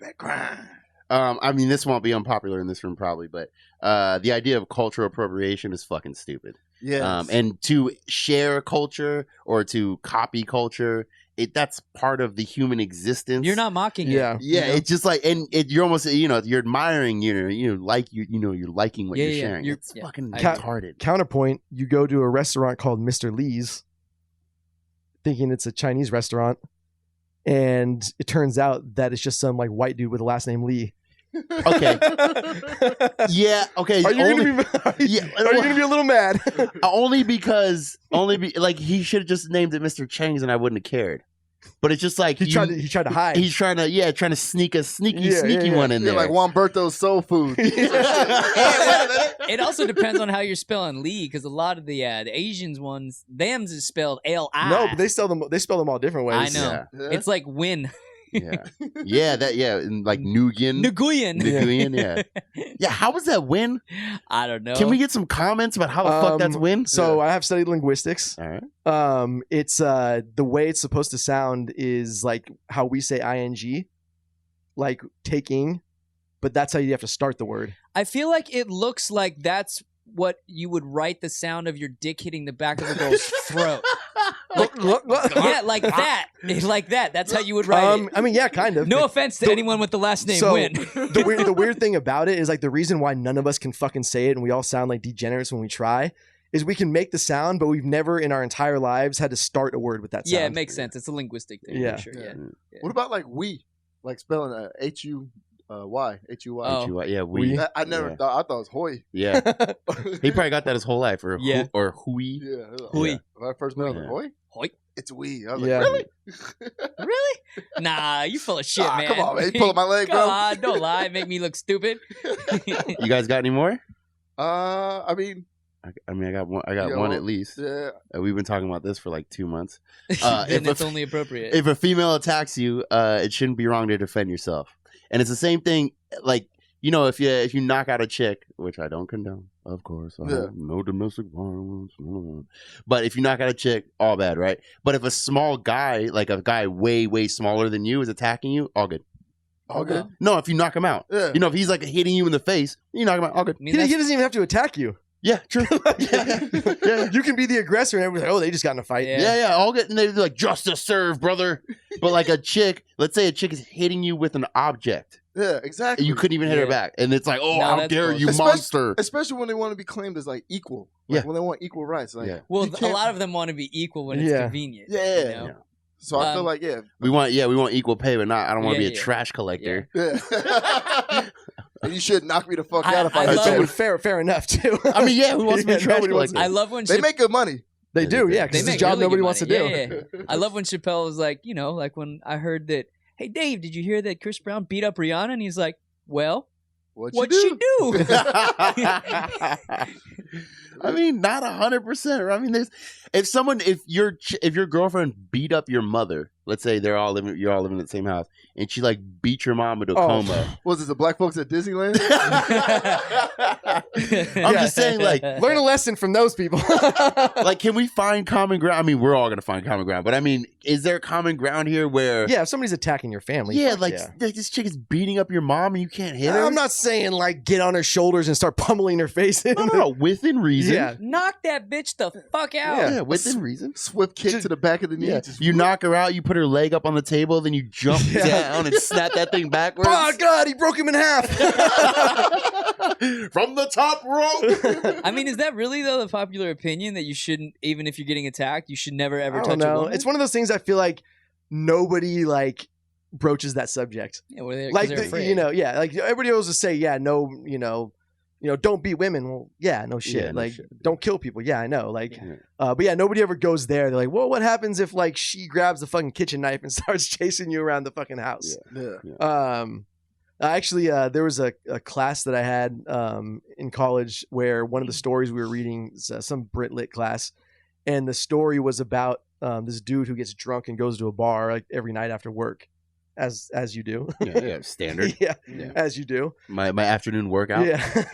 That crime. I mean, this won't be unpopular in this room probably, but the idea of cultural appropriation is fucking stupid. Yeah. And to share culture or to copy culture, that's part of the human existence. You're not mocking it. Yeah, you know? it's just like, and you're almost, you're admiring, you're liking what you're sharing. It's fucking retarded. Counterpoint: you go to a restaurant called Mr. Lee's, thinking it's a Chinese restaurant, and it turns out that it's just some white dude with the last name Lee. Okay. Yeah. Okay. Are you gonna be a little mad? Only because he should have just named it Mr. Chang's and I wouldn't have cared. But it's just like he tried to hide. He's trying to sneak a sneaky one in there. Like Juan Berto's soul food. It also depends on how you're spelling Lee, because a lot of the Asians ones, them's is spelled L-I. No, but they spell them all different ways. I know. Yeah. It's like win. And like Nguyen. Nguyen. Yeah, how was that win? I don't know. Can we get some comments about how the fuck that's win? So I have studied linguistics. All right. It's the way it's supposed to sound is like how we say ing, like taking, but that's how you have to start the word. I feel like it looks like that's what you would write the sound of your dick hitting the back of a girl's throat. Yeah, like that. Like that. That's how you would write it. I mean, yeah, kind of. No offense to anyone with the last name Win. The weird thing about it is the reason why none of us can fucking say it and we all sound like degenerates when we try is we can make the sound, but we've never in our entire lives had to start a word with that sound. Yeah, it makes sense. It's a linguistic thing. Yeah. For sure. Yeah. What about we? Like spelling H-U-Y. H-U-Y. Oh. Yeah, we. I never thought. I thought it was hoy. Yeah. He probably got that his whole life. Or hui. Yeah. Hui. When I first met him, I was like, hoy? Hoy. It's we. I was like, Yeah. really? Really? Nah, you full of shit, man. Come on, man. You pulling my leg, bro. Come on, don't lie. Make me look stupid. You guys got any more? I mean, I got one. I got one at least. Yeah. We've been talking about this for like 2 months. And it's only appropriate. If a female attacks you, it shouldn't be wrong to defend yourself. And it's the same thing. Like, if you knock out a chick, which I don't condone, of course, no domestic violence. But if you knock out a chick, all bad, right? But if a small guy, like a guy way, way smaller than you, is attacking you, all good. All good? No, if you knock him out. Yeah. If he's like hitting you in the face, you knock him out, all good. I mean, He doesn't even have to attack you. Yeah, true. Yeah. You can be the aggressor and everybody's like, oh, they just got in a fight. Yeah, all good. And they're like, justice served, brother. But like a chick, let's say a chick is hitting you with an object. Yeah, exactly. You couldn't even hit her back. And it's like, oh, No, how that's dare you, bullshit. monster. Especially when they want to be claimed as equal. When they want equal rights. Well, a lot of them want to be equal when it's convenient. Yeah. You know? So I feel like, we want equal pay, but not. I don't want to be a trash collector. Yeah. And you should knock me the fuck out if I I love hit you. Fair enough too. I mean, who wants to be a trash nobody wants collector? I love when They make good money. They do, yeah, They because it's a make job really nobody good wants to money. do. Yeah. I love when Chappelle was like, like when I heard that, hey, Dave, did you hear that Chris Brown beat up Rihanna? And he's like, well, what'd she do? I mean, not 100%. I mean, if your girlfriend beat up your mother, let's say you're all living in the same house, and she beat your mom into a coma. Was it the black folks at Disneyland? I'm just saying, learn a lesson from those people. Can we find common ground? I mean, we're all gonna find common ground, but I mean, is there common ground here where? Yeah, if somebody's attacking your family. This chick is beating up your mom and you can't hit her. I'm not saying get on her shoulders and start pummeling her face. No, within reason. Yeah. Knock that bitch the fuck out. Yeah, within reason. Swift kick to the back of the knee. Yeah. You knock her out, you put her leg up on the table, then you jump down and snap that thing backwards. Oh, God, he broke him in half. From the top rope. I mean, is that really, though, the popular opinion that you shouldn't, even if you're getting attacked, you should never, ever touch a woman? It's one of those things I feel like nobody, broaches that subject. Yeah, they're afraid. Everybody always just say, don't beat women. Well, no shit. Don't kill people. Yeah, I know. But nobody ever goes there. They're like, well, what happens if she grabs the fucking kitchen knife and starts chasing you around the fucking house? Yeah. Actually, there was a class that I had in college where one of the stories we were reading is some Brit Lit class, and the story was about this dude who gets drunk and goes to a bar like every night after work, as you do. Yeah, standard. Yeah, as you do. My afternoon workout. Yeah.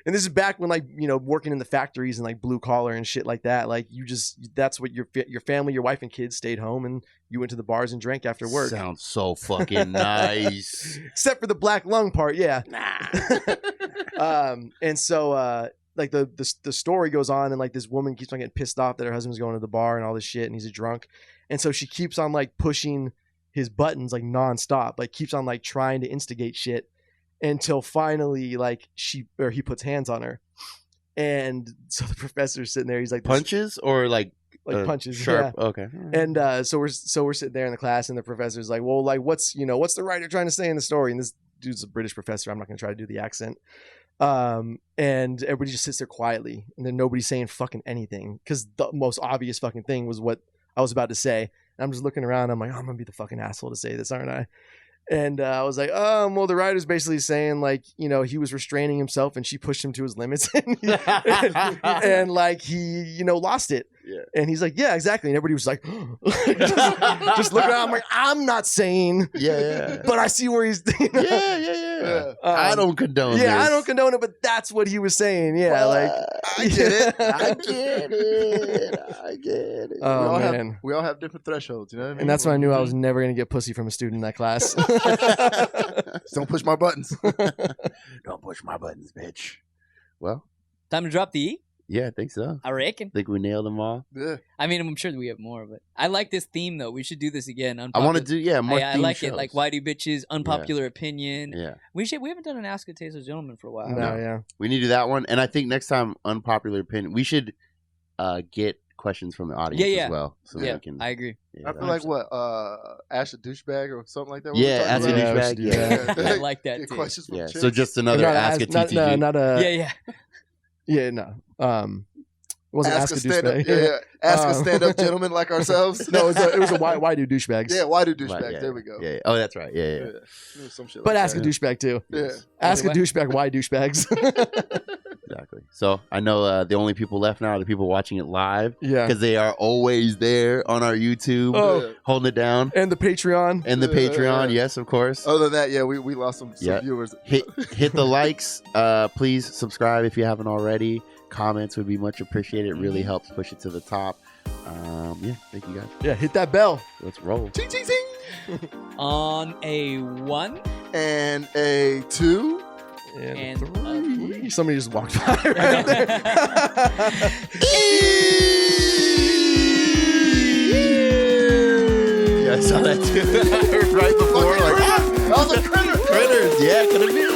And this is back when, like, you know, working in the factories and like blue collar and shit like that. Like, that's what your family, your wife and kids stayed home and you went to the bars and drank after work. Sounds so fucking nice. Except for the black lung part, yeah. Nah. And so like the story goes on, and like this woman keeps on getting pissed off that her husband's going to the bar and all this shit, and he's a drunk, and so she keeps on like pushing his buttons like nonstop, like keeps on like trying to instigate shit. Until finally, like he puts hands on her, and so the professor's sitting there. He's like punches or like punches, sharp. Yeah. Okay. And so we're sitting there in the class, and the professor's like, "Well, like what's the writer trying to say in the story?" And this dude's a British professor. I'm not going to try to do the accent. And everybody just sits there quietly, and then nobody's saying fucking anything because the most obvious fucking thing was what I was about to say. And I'm just looking around. I'm like, oh, I'm gonna be the fucking asshole to say this, aren't I? And I was like, well, the writer's basically saying, like, you know, he was restraining himself and she pushed him to his limits and like he, you know, lost it. Yeah. And he's like, yeah, exactly. And everybody was like, just looking around. I'm like, I'm not saying, but I see where he's, you know? Yeah. I don't condone this. I don't condone it, but that's what he was saying. Yeah. Like, I get it. I get it. Oh, man. We all have different thresholds, you know what I mean? And that's when I knew I was never going to get pussy from a student in that class. Don't push my buttons. Don't push my buttons, bitch. Well, Time to drop the E? yeah, I think so. I reckon. Think we nailed them all. Yeah. I mean, I'm sure that we have more, but I like this theme, though. We should do this again. I want to do, more I theme like shows. it. Like, why do bitches? Unpopular opinion. Yeah. We haven't done an Ask a Tasteless Gentleman for a while. No, yeah. We need to do that one. And I think next time, unpopular opinion, we should get questions from the audience Yeah. as well. So Yeah, we can, I agree. I feel like Ash a douchebag or something like that. Ask a douchebag. I like that, Get too. questions from chicks. So just another ask a TTG. Not a. Yeah. Yeah, no. It wasn't ask a douchebag. Ask a stand-up gentleman like ourselves. No, it was a why do douchebags. Yeah, why do douchebags? Right, yeah, There we go. Yeah. Oh, that's right. Yeah. Some shit But like ask that. a douchebag too. Yeah. Ask a What? douchebag why douchebags. Exactly. So I know the only people left now are the people watching it live Yeah. because they are always there on our YouTube, Oh. holding it down. And the Patreon. And the Patreon, yes, of course. Other than that, we lost some viewers. Hit the likes. Please subscribe if you haven't already. Comments would be much appreciated. It really helps push it to the top. Thank you guys. Yeah, hit that bell. Let's roll. Ching, ching, ching. On a 1 And a 2. and three. Somebody just walked by right there. Yeah, I saw that too. Right before, like, That was a critter. critters. Yeah, could have been.